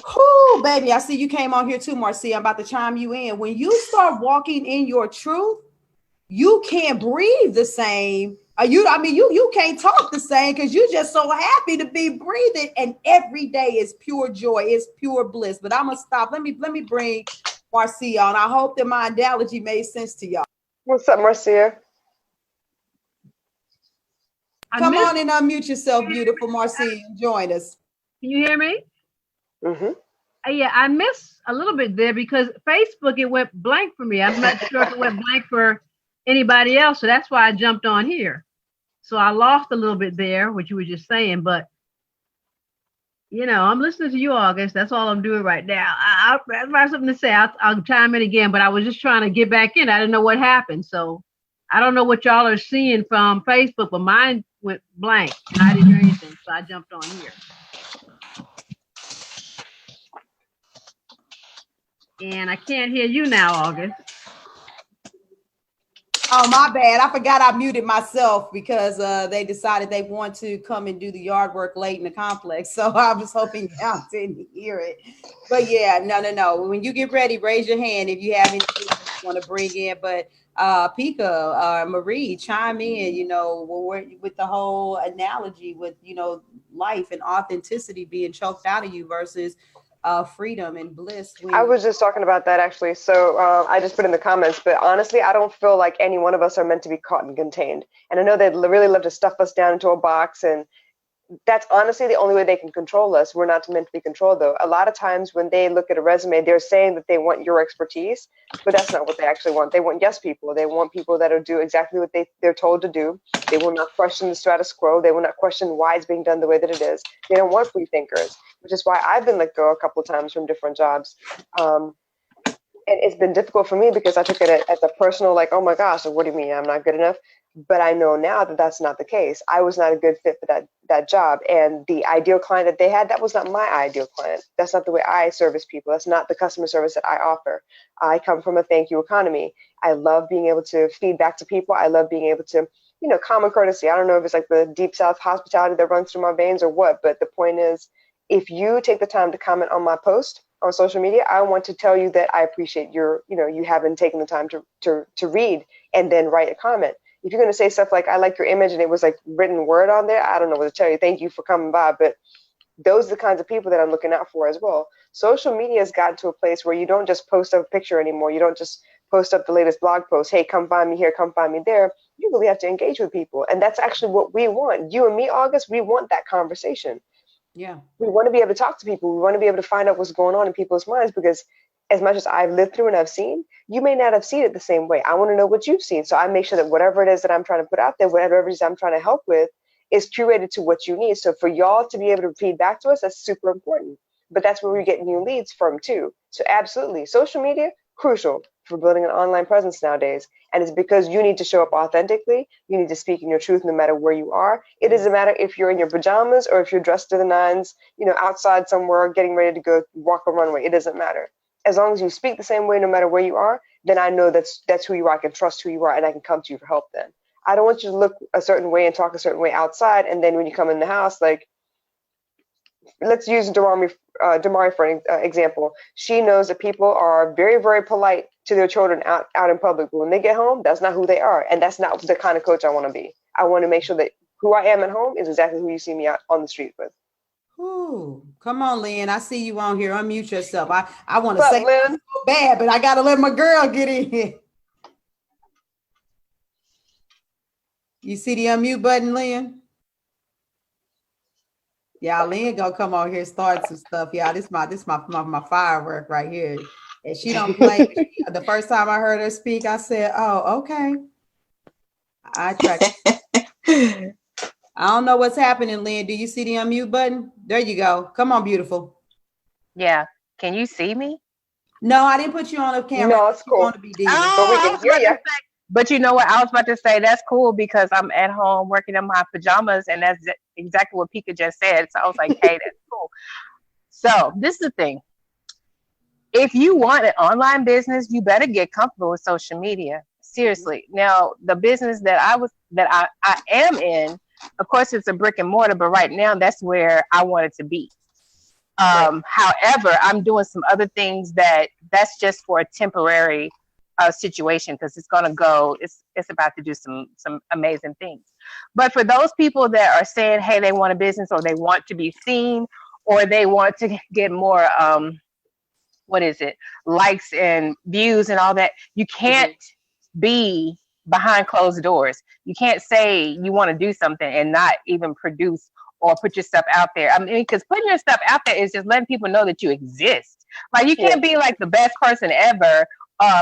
whoo, baby, I see you came on here too, Marcia. I'm about to chime you in. When you start walking in your truth, you can't breathe the same. You can't talk the same because you're just so happy to be breathing. And every day is pure joy. It's pure bliss. But I'm gonna stop. Let me bring Marcia on. I hope that my analogy made sense to y'all. What's up, Marcia? Come on and unmute yourself, beautiful Marcia, and join us. Can you hear me? Mm-hmm. Yeah, I missed a little bit there because Facebook, it went blank for me. I'm not sure if it went blank for anybody else, so that's why I jumped on here. So I lost a little bit there, what you were just saying, but you know, I'm listening to you, August. That's all I'm doing right now. I have something to say. I'll chime in again, but I was just trying to get back in. I didn't know what happened, so I don't know what y'all are seeing from Facebook, but mine went blank and I didn't hear anything, so I jumped on here. And I can't hear you now, August. Oh, my bad. I forgot I muted myself because they decided they want to come and do the yard work late in the complex. So I was hoping y'all didn't hear it. But yeah, no. When you get ready, raise your hand if you have anything you want to bring in. But Pika, Marie, chime in, you know, with the whole analogy with, you know, life and authenticity being choked out of you versus freedom and bliss. I was just talking about that actually. So I just put in the comments, but honestly, I don't feel like any one of us are meant to be caught and contained. And I know they'd really love to stuff us down into a box, and that's honestly the only way they can control us. We're not meant to be controlled, though. A lot of times when they look at a resume, they're saying that they want your expertise, but that's not what they actually want. They want yes people. They want people that will do exactly what they're told to do. They will not question the status quo. They will not question why it's being done the way that it is. They don't want free thinkers, which is why I've been let go a couple of times from different jobs. And it's been difficult for me because I took it as a personal, like, oh my gosh, what do you mean I'm not good enough? But I know now that that's not the case. I was not a good fit for that job. And the ideal client that they had, that was not my ideal client. That's not the way I service people. That's not the customer service that I offer. I come from a thank you economy. I love being able to feed back to people. I love being able to, you know, common courtesy. I don't know if it's like the deep South hospitality that runs through my veins or what, but the point is, if you take the time to comment on my post, on social media, I want to tell you that I appreciate you haven't taken the time to read and then write a comment. If you're going to say stuff like, I like your image, and it was like written word on there, I don't know what to tell you. Thank you for coming by. But those are the kinds of people that I'm looking out for as well. Social media has gotten to a place where you don't just post up a picture anymore. You don't just post up the latest blog post. Hey, come find me here, come find me there. You really have to engage with people. And that's actually what we want. You and me, August, we want that conversation. Yeah. We want to be able to talk to people. We want to be able to find out what's going on in people's minds, because as much as I've lived through and I've seen, you may not have seen it the same way. I want to know what you've seen. So I make sure that whatever it is that I'm trying to put out there, whatever it is I'm trying to help with, is curated to what you need. So for y'all to be able to feed back to us, that's super important. But that's where we get new leads from too. So absolutely, social media, crucial for building an online presence nowadays. And it's because you need to show up authentically. You need to speak in your truth no matter where you are. It doesn't matter if you're in your pajamas or if you're dressed to the nines, outside somewhere getting ready to go walk a runway. It doesn't matter. As long as you speak the same way no matter where you are, then I know that's who you are. I can trust who you are, and I can come to you for help then. I don't want you to look a certain way and talk a certain way outside, and then when you come in the house, like, let's use Damari for an example. She knows that people are very, very polite to their children out in public, but when they get home, that's not who they are, and that's not the kind of coach I want to be. I want to make sure that who I am at home is exactly who you see me out on the street with. Ooh, come on, Lynn. I see you on here. Unmute yourself. I want to What's say up, Lynn? so bad, but I got to let my girl get in here. You see the unmute button, Lynn? Yeah, Lynn gonna come on here and start some stuff. Yeah, this my firework right here. And she don't play. The first time I heard her speak, I said, "Oh, okay." I don't know what's happening, Lynn. Do you see the unmute button? There you go. Come on, beautiful. Yeah. Can you see me? No, I didn't put you on the camera. No, it's cool. Want to be diva. But we can hear you. But you know what? I was about to say that's cool because I'm at home working in my pajamas, and that's exactly what Pika just said. So I was like, hey, that's cool. So this is the thing. If you want an online business, you better get comfortable with social media. Seriously. Now, the business that I am in, of course, it's a brick and mortar, but right now that's where I want it to be. However, I'm doing some other things that's just for a temporary situation, because it's going to go, it's about to do some amazing things. But for those people that are saying, hey, they want a business, or they want to be seen, or they want to get more, likes and views and all that, you can't be behind closed doors. You can't say you want to do something and not even produce or put your stuff out there. I mean, because putting your stuff out there is just letting people know that you exist. Like, you can't be like the best person ever.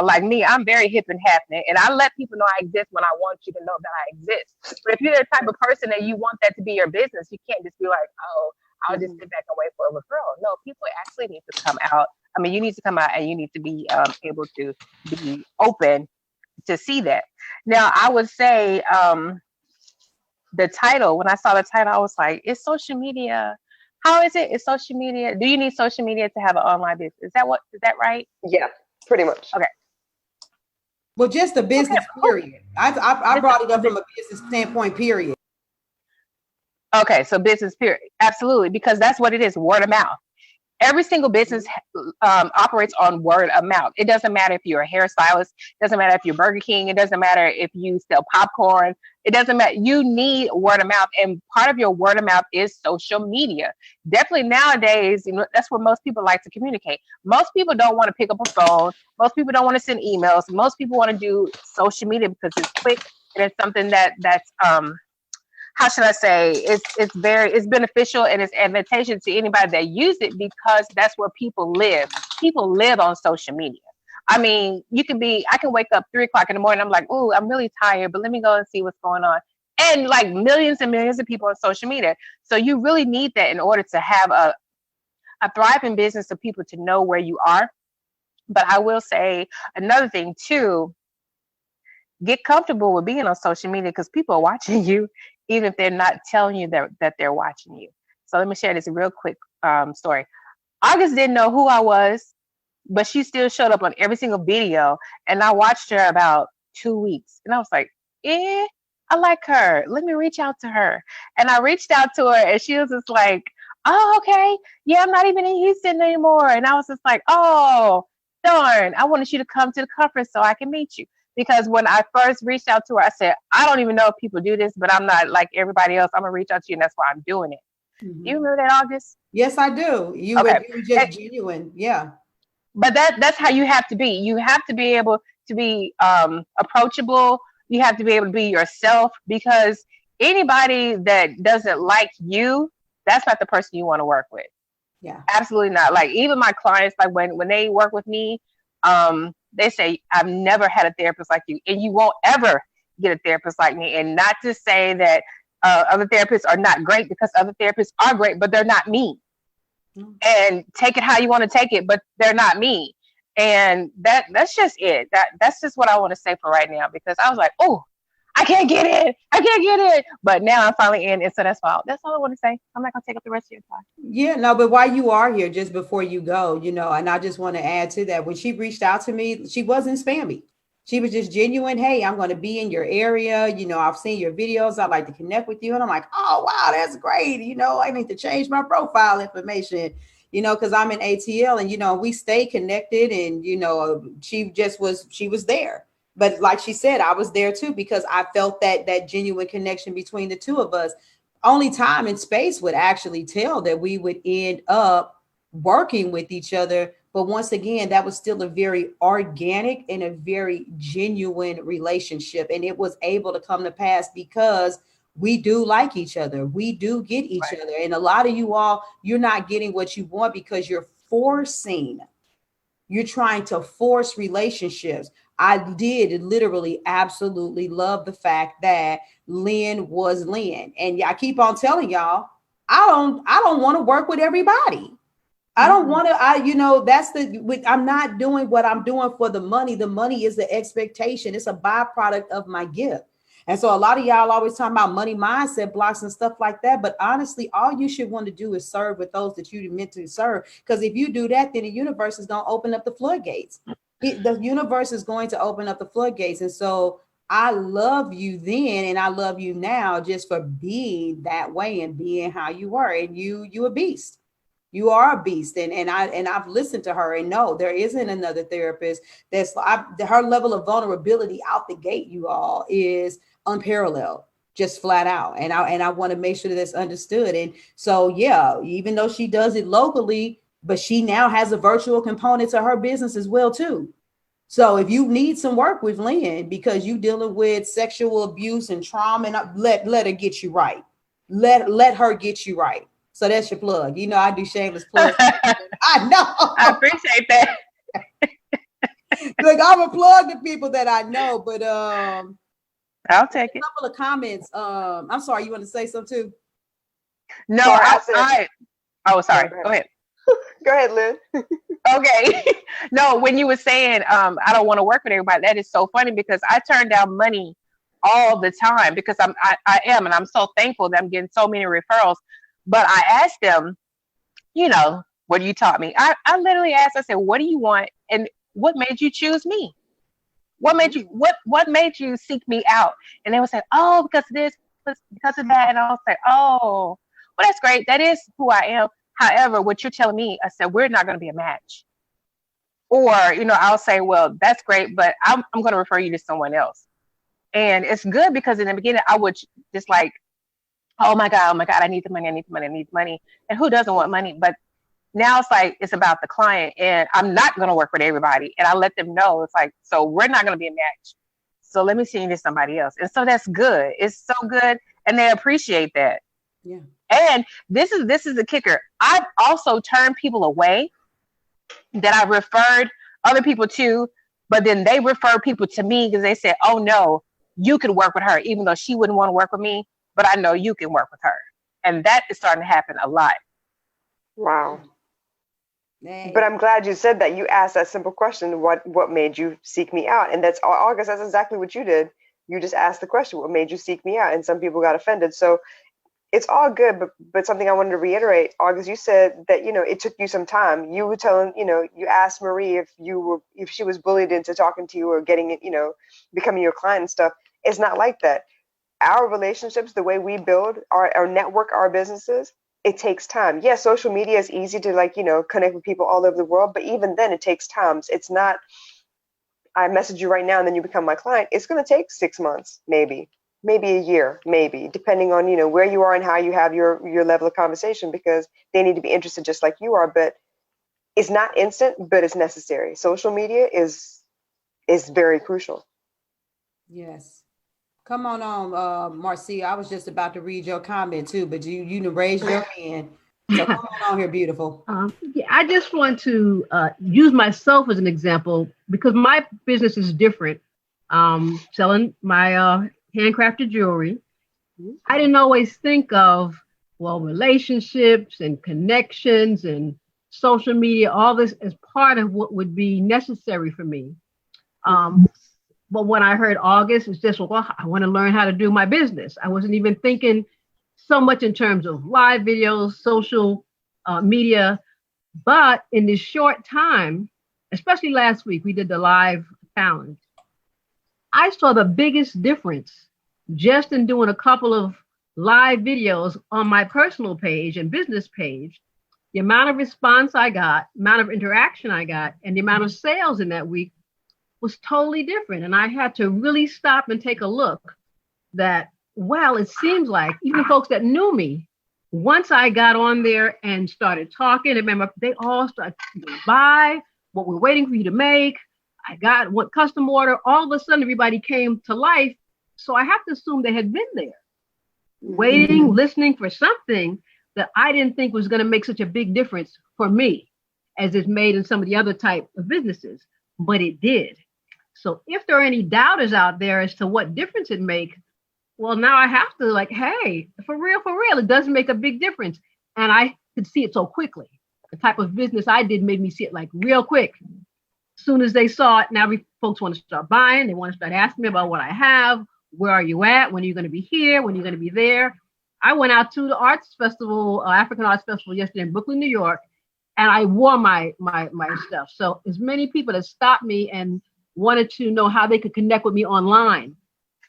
Like me, I'm very hip and happening, and I let people know I exist when I want you to know that I exist. But if you're the type of person that you want that to be your business, you can't just be like, oh, I'll just sit back and wait for a referral. No, people actually need to come out. I mean, you need to come out, and you need to be able to be open to see that. Now, I would say the title, when I saw the title, I was like, is social media, how is it? Is social media, do you need social media to have an online business? Is that right? Yeah, pretty much. Okay. Well, just a business period. I brought it up from a business standpoint, period. Okay, so business period. Absolutely, because that's what it is, word of mouth. Every single business operates on word of mouth. It doesn't matter if you're a hairstylist. It doesn't matter if you're Burger King. It doesn't matter if you sell popcorn. It doesn't matter. You need word of mouth. And part of your word of mouth is social media. Definitely nowadays, that's where most people like to communicate. Most people don't want to pick up a phone. Most people don't want to send emails. Most people want to do social media because it's quick and it's something that's how should I say, it's beneficial and it's advantageous to anybody that use it, because that's where people live. People live on social media. I mean, I can wake up 3 o'clock in the morning. I'm like, ooh, I'm really tired, but let me go and see what's going on. And like millions and millions of people on social media. So you really need that in order to have a thriving business, of people to know where you are. But I will say another thing too, get comfortable with being on social media, because people are watching you, even if they're not telling you that they're watching you. So let me share this real quick story. August didn't know who I was, but she still showed up on every single video. And I watched her about 2 weeks. And I was like, I like her. Let me reach out to her. And I reached out to her, and she was just like, oh, okay. Yeah, I'm not even in Houston anymore. And I was just like, oh, darn, I wanted you to come to the conference so I can meet you. Because when I first reached out to her, I said, I don't even know if people do this, but I'm not like everybody else. I'm going to reach out to you, and that's why I'm doing it. Mhm. You remember that, August? Yes, I do. You Okay. were just genuine. Yeah. But that's how you have to be. You have to be able to be approachable. You have to be able to be yourself, because anybody that doesn't like you, that's not the person you want to work with. Yeah. Absolutely not. Like, even my clients, like when they work with me, they say, I've never had a therapist like you, and you won't ever get a therapist like me. And not to say that other therapists are not great, because other therapists are great, but they're not me. And take it how you want to take it, but they're not me. And that's just it. That's just what I want to say for right now, because I was like, oh, I can't get in. But now I'm finally in, and so that's all I want to say. I'm not gonna take up the rest of your time. Yeah, no, but while you are here, just before you go, and I just want to add to that, when she reached out to me, she wasn't spammy. She was just genuine. Hey, I'm going to be in your area. I've seen your videos. I'd like to connect with you. And I'm like, oh, wow, that's great. I need to change my profile information, because I'm in ATL, and, we stay connected, and, she was there. But like she said, I was there too, because I felt that genuine connection between the two of us. Only time and space would actually tell that we would end up working with each other. But once again, that was still a very organic and a very genuine relationship. And it was able to come to pass because we do like each other. We do get each Right. other. And a lot of you all, you're not getting what you want because you're trying to force relationships. I did literally absolutely love the fact that Lynn was Lynn. And I keep on telling y'all, I don't want to work with everybody. I don't want to, I'm not doing what I'm doing for the money. The money is the expectation. It's a byproduct of my gift. And so a lot of y'all always talking about money mindset blocks and stuff like that. But honestly, all you should want to do is serve with those that you meant to serve. Because if you do that, then the universe is going to open up the floodgates. The universe is going to open up the floodgates. And so I love you then, and I love you now, just for being that way and being how you were. And you a beast. You are a beast. And I've listened to her, and no, there isn't another therapist her level of vulnerability out the gate, you all, is unparalleled, just flat out. And I want to make sure that that's understood. And so, yeah, even though she does it locally, but she now has a virtual component to her business as well, too. So if you need some work with Lynn because you're dealing with sexual abuse and trauma, and let her get you right. Let her get you right. So that's your plug. I do shameless plug. I know. I appreciate that. Look, I'm a plug to people that I know, but I'll take it. A couple of comments. I'm sorry, you want to say something too? No, Sorry, sorry. Go ahead. Go ahead, Lynn. Okay. No, when you were saying I don't want to work with everybody, that is so funny, because I turn down money all the time, because I am, and I'm so thankful that I'm getting so many referrals. But I asked them, what you taught me. I literally asked, I said, what do you want? And what made you choose me? What made you seek me out? And they would say, oh, because of this, because of that. And I was like, oh, well, that's great. That is who I am. However, what you're telling me, I said, we're not going to be a match. Or, I'll say, well, that's great, but I'm going to refer you to someone else. And it's good, because in the beginning, I would just like, oh my God, I need the money. And who doesn't want money? But now it's like, it's about the client, and I'm not going to work with everybody. And I let them know, it's like, so we're not going to be a match. So let me send you to somebody else. And so that's good. It's so good. And they appreciate that. Yeah. And this is the kicker. I've also turned people away that I referred other people to, but then they refer people to me because they said, oh no, you could work with her, even though she wouldn't want to work with me, but I know you can work with her. And that is starting to happen a lot. Wow. Dang. But I'm glad you said that. You asked that simple question, what made you seek me out? And that's August, that's exactly what you did. You just asked the question, what made you seek me out? And some people got offended. So it's all good, but something I wanted to reiterate, August, you said that, it took you some time. You were telling, you asked Marie if she was bullied into talking to you or getting it, becoming your client and stuff. It's not like that. Our relationships, the way we build our network, our businesses, it takes time. Yeah, social media is easy to like, connect with people all over the world, but even then it takes time. It's not, I message you right now and then you become my client. It's going to take 6 months, maybe a year, maybe, depending on, where you are and how you have your level of conversation, because they need to be interested just like you are. But it's not instant, but it's necessary. Social media is very crucial. Yes. Come on, Marcia. I was just about to read your comment too, but you raised your hand. So come on here, beautiful. Yeah, I just want to use myself as an example because my business is different. Selling my handcrafted jewelry. I didn't always think of, relationships and connections and social media, all this as part of what would be necessary for me. But when I heard August, it's just, I want to learn how to do my business. I wasn't even thinking so much in terms of live videos, social media. But in this short time, especially last week, we did the live challenge. I saw the biggest difference just in doing a couple of live videos on my personal page and business page. The amount of response I got, amount of interaction I got, and the amount of sales in that week was totally different. And I had to really stop and take a look that, it seems like even folks that knew me, once I got on there and started talking, remember, they all started to buy what we're waiting for you to make. I got what custom order. All of a sudden, everybody came to life. So I have to assume they had been there, waiting, listening for something that I didn't think was going to make such a big difference for me as it's made in some of the other type of businesses, but it did. So if there are any doubters out there as to what difference it makes, now I have to hey, for real, it does make a big difference. And I could see it so quickly. The type of business I did made me see it real quick. As soon as they saw it, now folks want to start buying. They want to start asking me about what I have. Where are you at? When are you going to be here? When are you going to be there? I went out to the arts festival, African Arts Festival yesterday in Brooklyn, New York, and I wore my stuff. So as many people that stopped me and wanted to know how they could connect with me online.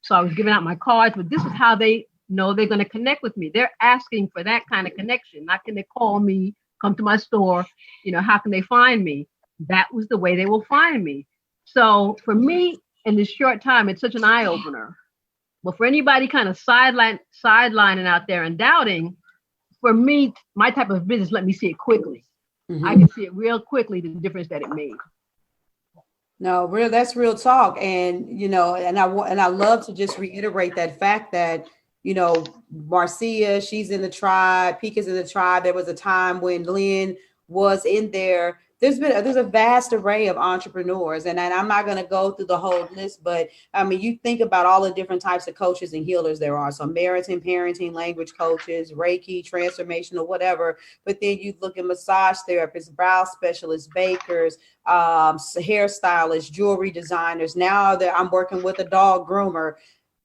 So I was giving out my cards, but this is how they know they're going to connect with me. They're asking for that kind of connection. Not can they call me, come to my store, how can they find me? That was the way they will find me. So for me, in this short time, it's such an eye opener. But for anybody kind of sidelining out there and doubting, for me, my type of business let me see it quickly. Mm-hmm. I can see it real quickly, the difference that it made. No, that's real talk. And, and I love to just reiterate that fact that, Marcia, she's in the tribe, Pika's in the tribe. There was a time when Lynn was in there. There's a vast array of entrepreneurs, and I'm not going to go through the whole list, but I mean, you think about all the different types of coaches and healers there are. So parenting, language coaches, Reiki, transformational, whatever. But then you look at massage therapists, brow specialists, bakers, hairstylists, jewelry designers. Now that I'm working with a dog groomer,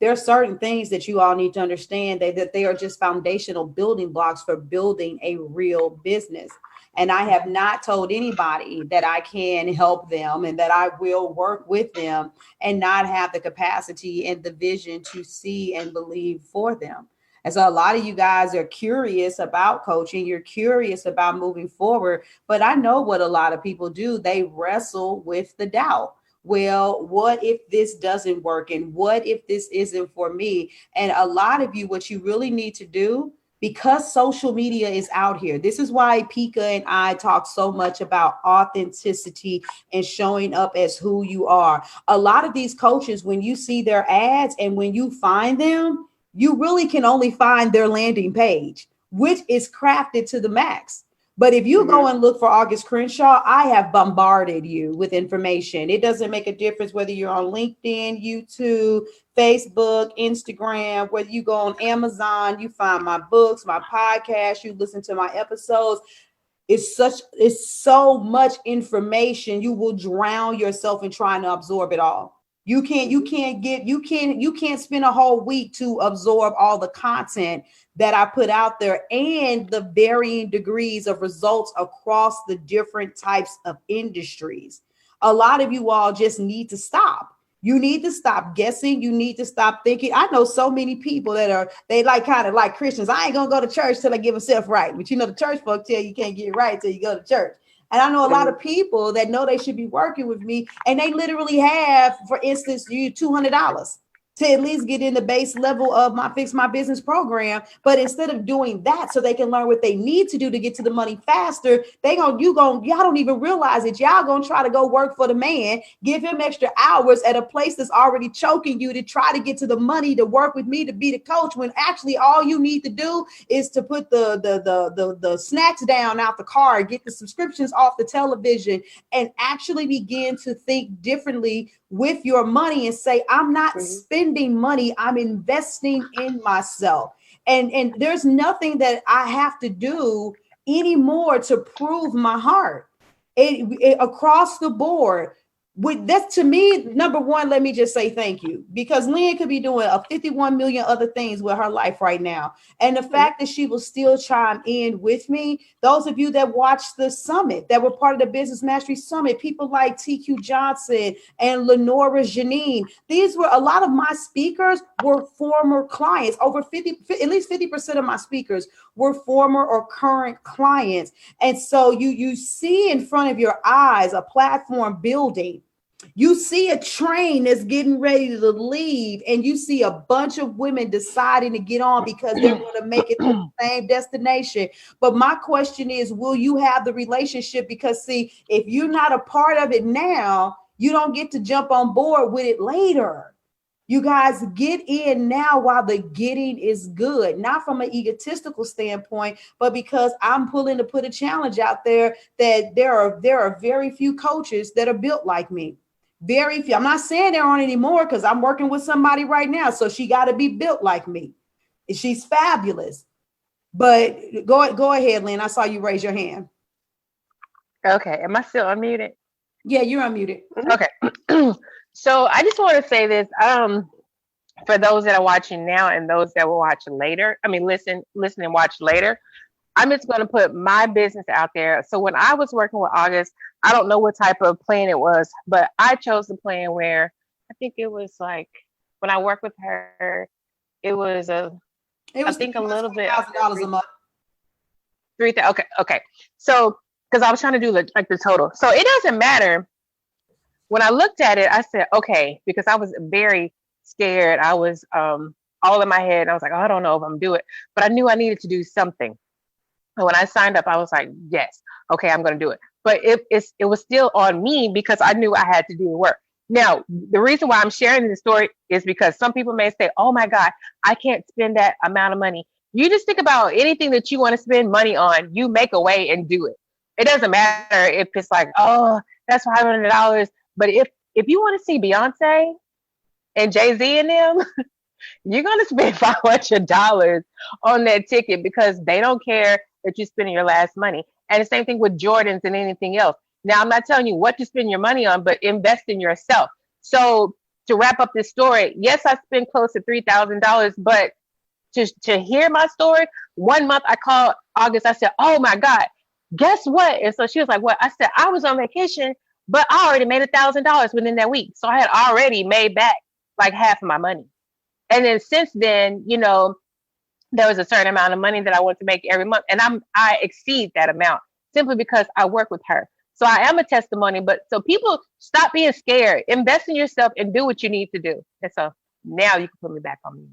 there are certain things that you all need to understand that they are just foundational building blocks for building a real business. And I have not told anybody that I can help them and that I will work with them and not have the capacity and the vision to see and believe for them. And so a lot of you guys are curious about coaching. You're curious about moving forward. But I know what a lot of people do. They wrestle with the doubt. Well, what if this doesn't work? And what if this isn't for me? And a lot of you, what you really need to do, because social media is out here. This is why Pika and I talk so much about authenticity and showing up as who you are. A lot of these coaches, when you see their ads and when you find them, you really can only find their landing page, which is crafted to the max. But if you go and look for August Crenshaw, I have bombarded you with information. It doesn't make a difference whether you're on LinkedIn, YouTube, Facebook, Instagram, whether you go on Amazon, you find my books, my podcast, you listen to my episodes. It's so much information. You will drown yourself in trying to absorb it all. You can't spend a whole week to absorb all the content that I put out there and the varying degrees of results across the different types of industries. A lot of you all just need to stop You need to stop guessing. You need to stop thinking. I know so many people they like kind of like Christians. I ain't gonna go to church till I give myself right. But you know, the church folk tell you can't get right till you go to church. And I know a lot of people that know they should be working with me, and they literally have, for instance, you $200 to at least get in the base level of my Fix My Business program. But instead of doing that so they can learn what they need to do to get to the money faster, y'all don't even realize it. Y'all gonna try to go work for the man, give him extra hours at a place that's already choking you to try to get to the money to work with me to be the coach, when actually all you need to do is to put the snacks down out the car, get the subscriptions off the television, and actually begin to think differently with your money and say, I'm not spending money, I'm investing in myself. And there's nothing that I have to do anymore to prove my heart. It across the board. With that, to me, number one, let me just say thank you, because Lynn could be doing 51 million other things with her life right now. And the fact that she will still chime in with me, those of you that watched the summit, that were part of the Business Mastery Summit, people like TQ Johnson and Lenora Janine, these were a lot of my speakers were former clients. Over 50, at least 50% of my speakers were former or current clients. And so you see in front of your eyes a platform building. You see a train that's getting ready to leave, and you see a bunch of women deciding to get on because they're going to make it to the same destination. But my question is, will you have the relationship? Because see, if you're not a part of it now, you don't get to jump on board with it later. You guys get in now while the getting is good, not from an egotistical standpoint, but because I'm pulling to put a challenge out there that there are very few coaches that are built like me. Very few. I'm not saying there aren't anymore, because I'm working with somebody right now. So she got to be built like me. She's fabulous. But go ahead, Lynn. I saw you raise your hand. Okay. Am I still unmuted? Yeah, you're unmuted. Okay. So I just want to say this. For those that are watching now and those that will watch later, listen and watch later, I'm just going to put my business out there. So when I was working with August, I don't know what type of plan it was, but I chose the plan where I think it was like, when I worked with her, it was I think a little bit $1,000 a month. Okay. So, because I was trying to do the total. So it doesn't matter. When I looked at it, I said, okay, because I was very scared. I was all in my head. And I was like, oh, I don't know if I'm doing it, but I knew I needed to do something. And when I signed up, I was like, yes, okay, I'm going to do it. But it was still on me because I knew I had to do the work. Now, the reason why I'm sharing this story is because some people may say, oh my God, I can't spend that amount of money. You just think about anything that you want to spend money on, you make a way and do it. It doesn't matter if it's like, oh, that's $500. But if you want to see Beyonce and Jay-Z and them, you're going to spend $500 on that ticket because they don't care that you're spending your last money. And the same thing with Jordans and anything else. Now, I'm not telling you what to spend your money on, but invest in yourself. So to wrap up this story, yes, I spent close to $3,000, but to hear my story, 1 month I called August. I said, oh my God, guess what? And so she was like, what? I said, I was on vacation, but I already made $1,000 within that week. So I had already made back like half of my money. And then since then, there was a certain amount of money that I want to make every month. And I exceed that amount simply because I work with her. So I am a testimony, but so people stop being scared, invest in yourself and do what you need to do. And so now you can put me back on me.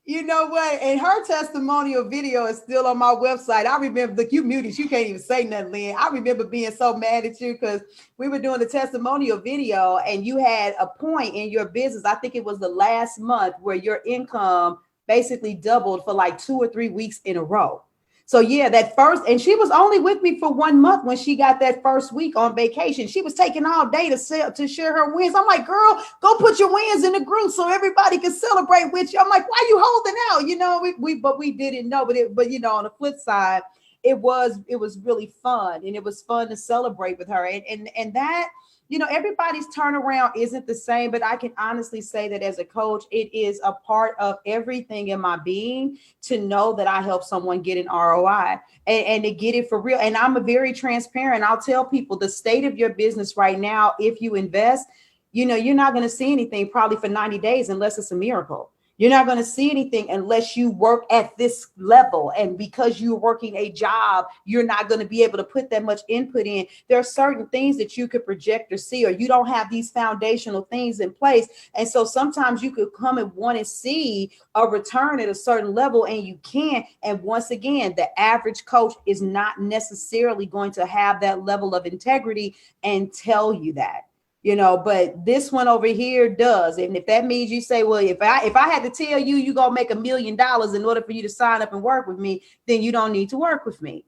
You know what? And her testimonial video is still on my website. I remember, look, you muted. You can't even say nothing, Lynn. I remember being so mad at you because we were doing the testimonial video and you had a point in your business. I think it was the last month where your income basically doubled for like 2 or 3 weeks in a row. So yeah, that first, and she was only with me for 1 month when she got that first week on vacation. She was taking all day to share her wins. I'm like, girl, go put your wins in the group so everybody can celebrate with you. I'm like, why are you holding out? But we didn't know. But on the flip side, it was really fun, and it was fun to celebrate with her. And that, you know, everybody's turnaround isn't the same, but I can honestly say that as a coach, it is a part of everything in my being to know that I help someone get an ROI and to get it for real. And I'm a very transparent. I'll tell people the state of your business right now, if you invest, you know, you're not going to see anything probably for 90 days unless it's a miracle. You're not going to see anything unless you work at this level. And because you're working a job, you're not going to be able to put that much input in. There are certain things that you could project or see, or you don't have these foundational things in place. And so sometimes you could come and want to see a return at a certain level and you can't. And once again, the average coach is not necessarily going to have that level of integrity and tell you that. You know, but this one over here does. And if that means you say, well, if I had to tell you, you're going to make $1 million in order for you to sign up and work with me, then you don't need to work with me.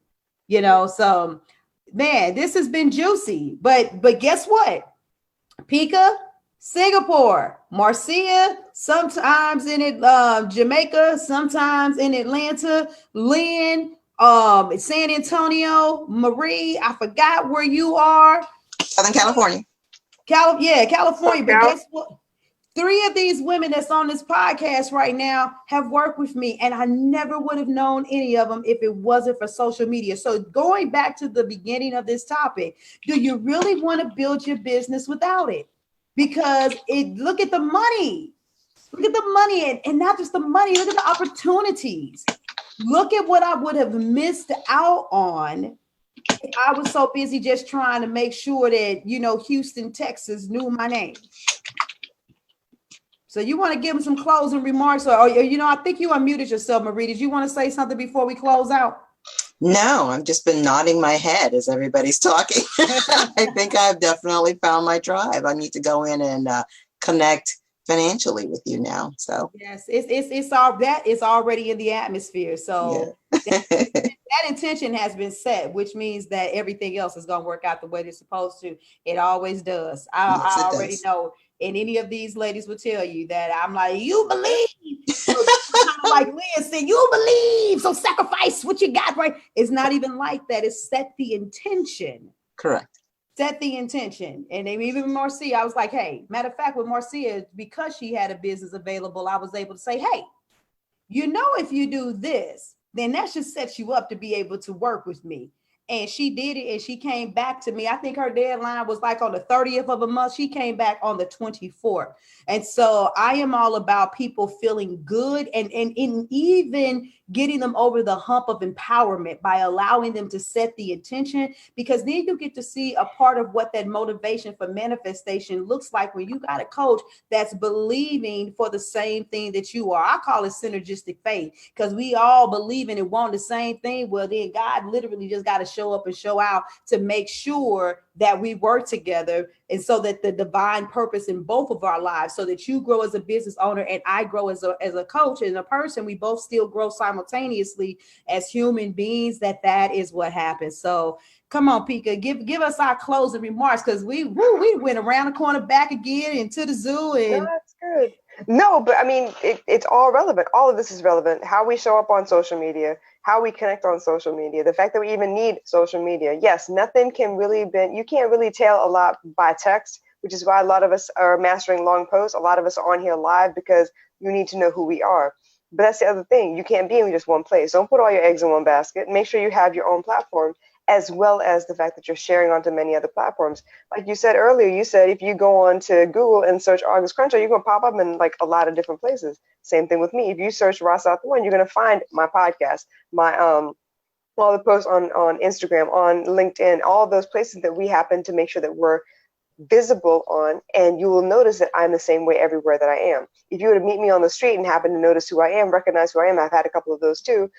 You know, so man, this has been juicy, but guess what? Pika, Singapore, Marcia, sometimes in it, Jamaica, sometimes in Atlanta, Lynn, San Antonio, Marie, I forgot where you are. Southern California. California. But guess what? 3 of these women that's on this podcast right now have worked with me, and I never would have known any of them if it wasn't for social media. So going back to the beginning of this topic, do you really want to build your business without it? Because look at the money. Look at the money, and not just the money, look at the opportunities. Look at what I would have missed out on. I was so busy just trying to make sure that, you know, Houston, Texas knew my name. So you want to give them some closing remarks, or you know, I think you unmuted yourself, Marie. Did you want to say something before we close out? No, I've just been nodding my head as everybody's talking. I think I've definitely found my tribe. I need to go in and connect financially with you now. So yes, it's all that is already in the atmosphere. So yeah. that intention has been set, which means that everything else is going to work out the way it's supposed to. It always does. I already know. And any of these ladies will tell you that I'm like, you believe. So kind of like Lynn said, you believe. So sacrifice what you got, right? It's not even like that. It's set the intention. Correct. Set the intention. And even with Marcia, I was like, hey, matter of fact, with Marcia, because she had a business available, I was able to say, hey, you know, if you do this, then that should set you up to be able to work with me. And she did it, and she came back to me. I think her deadline was like on the 30th of a month. She came back on the 24th. And so I am all about people feeling good and even getting them over the hump of empowerment by allowing them to set the intention, because then you get to see a part of what that motivation for manifestation looks like when you got a coach that's believing for the same thing that you are. I call it synergistic faith, because we all believe in and want the same thing. Well, then God literally just got to show up and show out to make sure that we work together, and so that the divine purpose in both of our lives, so that you grow as a business owner and I grow as a coach and a person, we both still grow simultaneously as human beings. That is what happens. So come on, Pika, give us our closing remarks, because we went around the corner, back again into the zoo. And that's good. No, but I mean, it's all relevant. All of this is relevant. How we show up on social media, how we connect on social media, the fact that we even need social media. Yes, nothing can really you can't really tell a lot by text, which is why a lot of us are mastering long posts. A lot of us are on here live because you need to know who we are. But that's the other thing. You can't be in just one place. Don't put all your eggs in one basket. Make sure you have your own platform, as well as the fact that you're sharing onto many other platforms. Like you said earlier, you said if you go on to Google and search August Crenshaw, you're going to pop up in like a lot of different places. Same thing with me. If you search Raw South One, you're going to find my podcast, my all the posts on Instagram, on LinkedIn, all of those places that we happen to make sure that we're visible on. And you will notice that I'm the same way everywhere that I am. If you were to meet me on the street and happen to notice who I am, recognize who I am, I've had a couple of those too,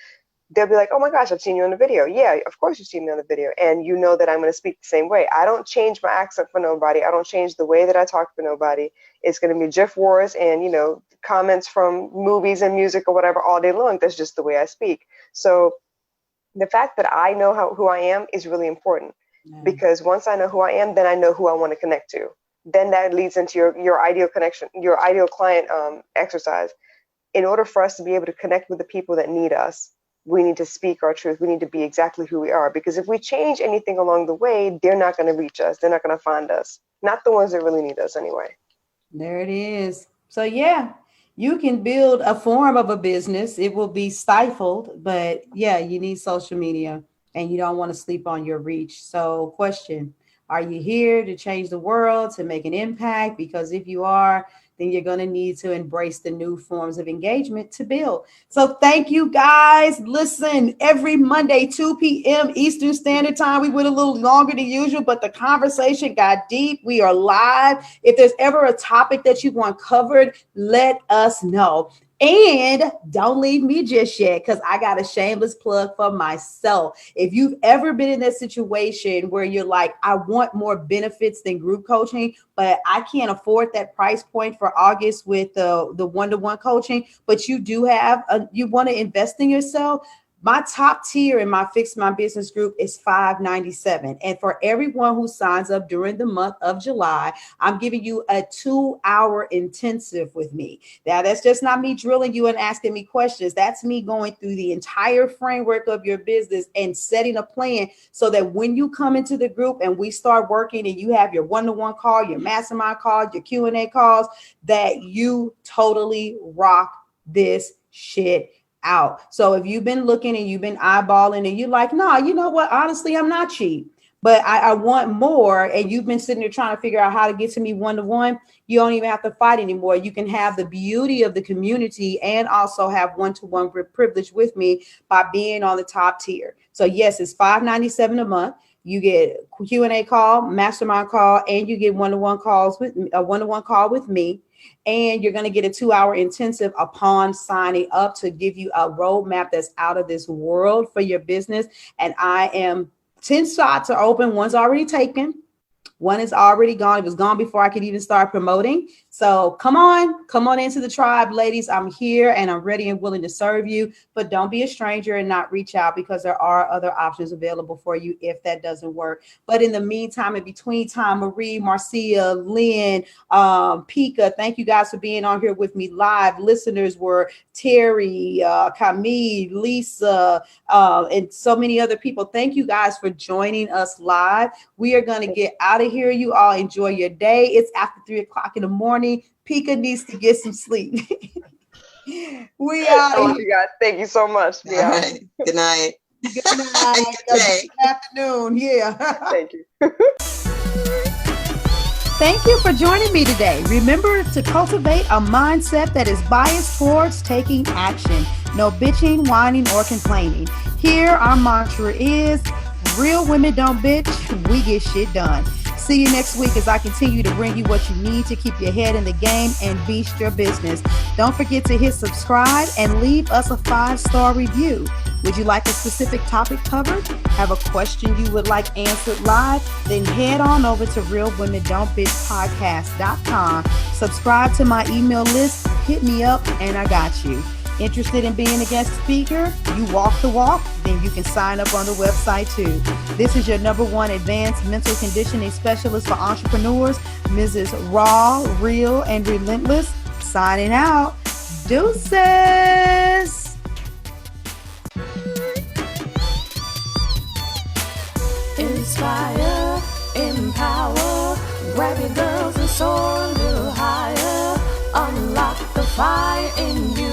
they'll be like, oh my gosh, I've seen you on the video. Yeah, of course you've seen me on the video. And you know that I'm going to speak the same way. I don't change my accent for nobody. I don't change the way that I talk for nobody. It's going to be GIF wars and, you know, comments from movies and music or whatever all day long. That's just the way I speak. So the fact that I know who I am is really important, because once I know who I am, then I know who I want to connect to. Then that leads into your ideal connection, your ideal client exercise. In order for us to be able to connect with the people that need us, we need to speak our truth. We need to be exactly who we are, because if we change anything along the way, they're not going to reach us. They're not going to find us. Not the ones that really need us anyway. There it is. So yeah, you can build a form of a business. It will be stifled, but yeah, you need social media and you don't want to sleep on your reach. So question, are you here to change the world, to make an impact? Because if you are, then you're going to need to embrace the new forms of engagement to build. So thank you guys. Listen, every Monday, 2 p.m. Eastern Standard Time. We went a little longer than usual, but the conversation got deep. We are live. If there's ever a topic that you want covered, let us know. And don't leave me just yet, because I got a shameless plug for myself. If you've ever been in that situation where you're like, I want more benefits than group coaching, but I can't afford that price point for August with the one-to-one coaching, but you do have, you want to invest in yourself, my top tier in my Fix My Business group is $597. And for everyone who signs up during the month of July, I'm giving you a 2-hour intensive with me. Now, that's just not me drilling you and asking me questions. That's me going through the entire framework of your business and setting a plan so that when you come into the group and we start working and you have your one-to-one call, your mastermind call, your Q&A calls, that you totally rock this shit out. So if you've been looking and you've been eyeballing and you're like, nah, you know what? Honestly, I'm not cheap, but I want more. And you've been sitting there trying to figure out how to get to me one-to-one. You don't even have to fight anymore. You can have the beauty of the community and also have one-to-one privilege with me by being on the top tier. So yes, it's $597 a month. You get Q&A call, mastermind call, and you get one-to-one calls with a one-to-one call with me. And you're going to get a 2-hour intensive upon signing up to give you a roadmap that's out of this world for your business. And 10 slots are open. One's already taken. One is already gone. It was gone before I could even start promoting. So come on into the tribe, ladies. I'm here and I'm ready and willing to serve you, but don't be a stranger and not reach out, because there are other options available for you if that doesn't work. But in the meantime, in between time, Marie, Marcia, Lynn, Pika, thank you guys for being on here with me live. Listeners were Terry, Camille, Lisa, and so many other people. Thank you guys for joining us live. We are going to get out of here. You all enjoy your day. It's after 3 o'clock in the morning. Pika needs to get some sleep. We are. I love you guys. Thank you so much. Yeah. All right. Good night. Good night. Good afternoon. Yeah. Thank you. Thank you for joining me today. Remember to cultivate a mindset that is biased towards taking action. No bitching, whining, or complaining. Here, our mantra is, real women don't bitch, we get shit done. See you next week as I continue to bring you what you need to keep your head in the game and beast your business. Don't forget to hit subscribe and leave us a 5-star review. Would you like a specific topic covered? Have a question you would like answered live? Then head on over to realwomen.don't bitch.podcast.com. Subscribe to my email list, hit me up, and I got you. Interested in being a guest speaker? You walk the walk? Then you can sign up on the website too. This is your #1 advanced mental conditioning specialist for entrepreneurs, Mrs. Raw, Real, and Relentless. Signing out. Deuces. Inspire, empower, grab your girls and soar a little higher. Unlock the fire in you.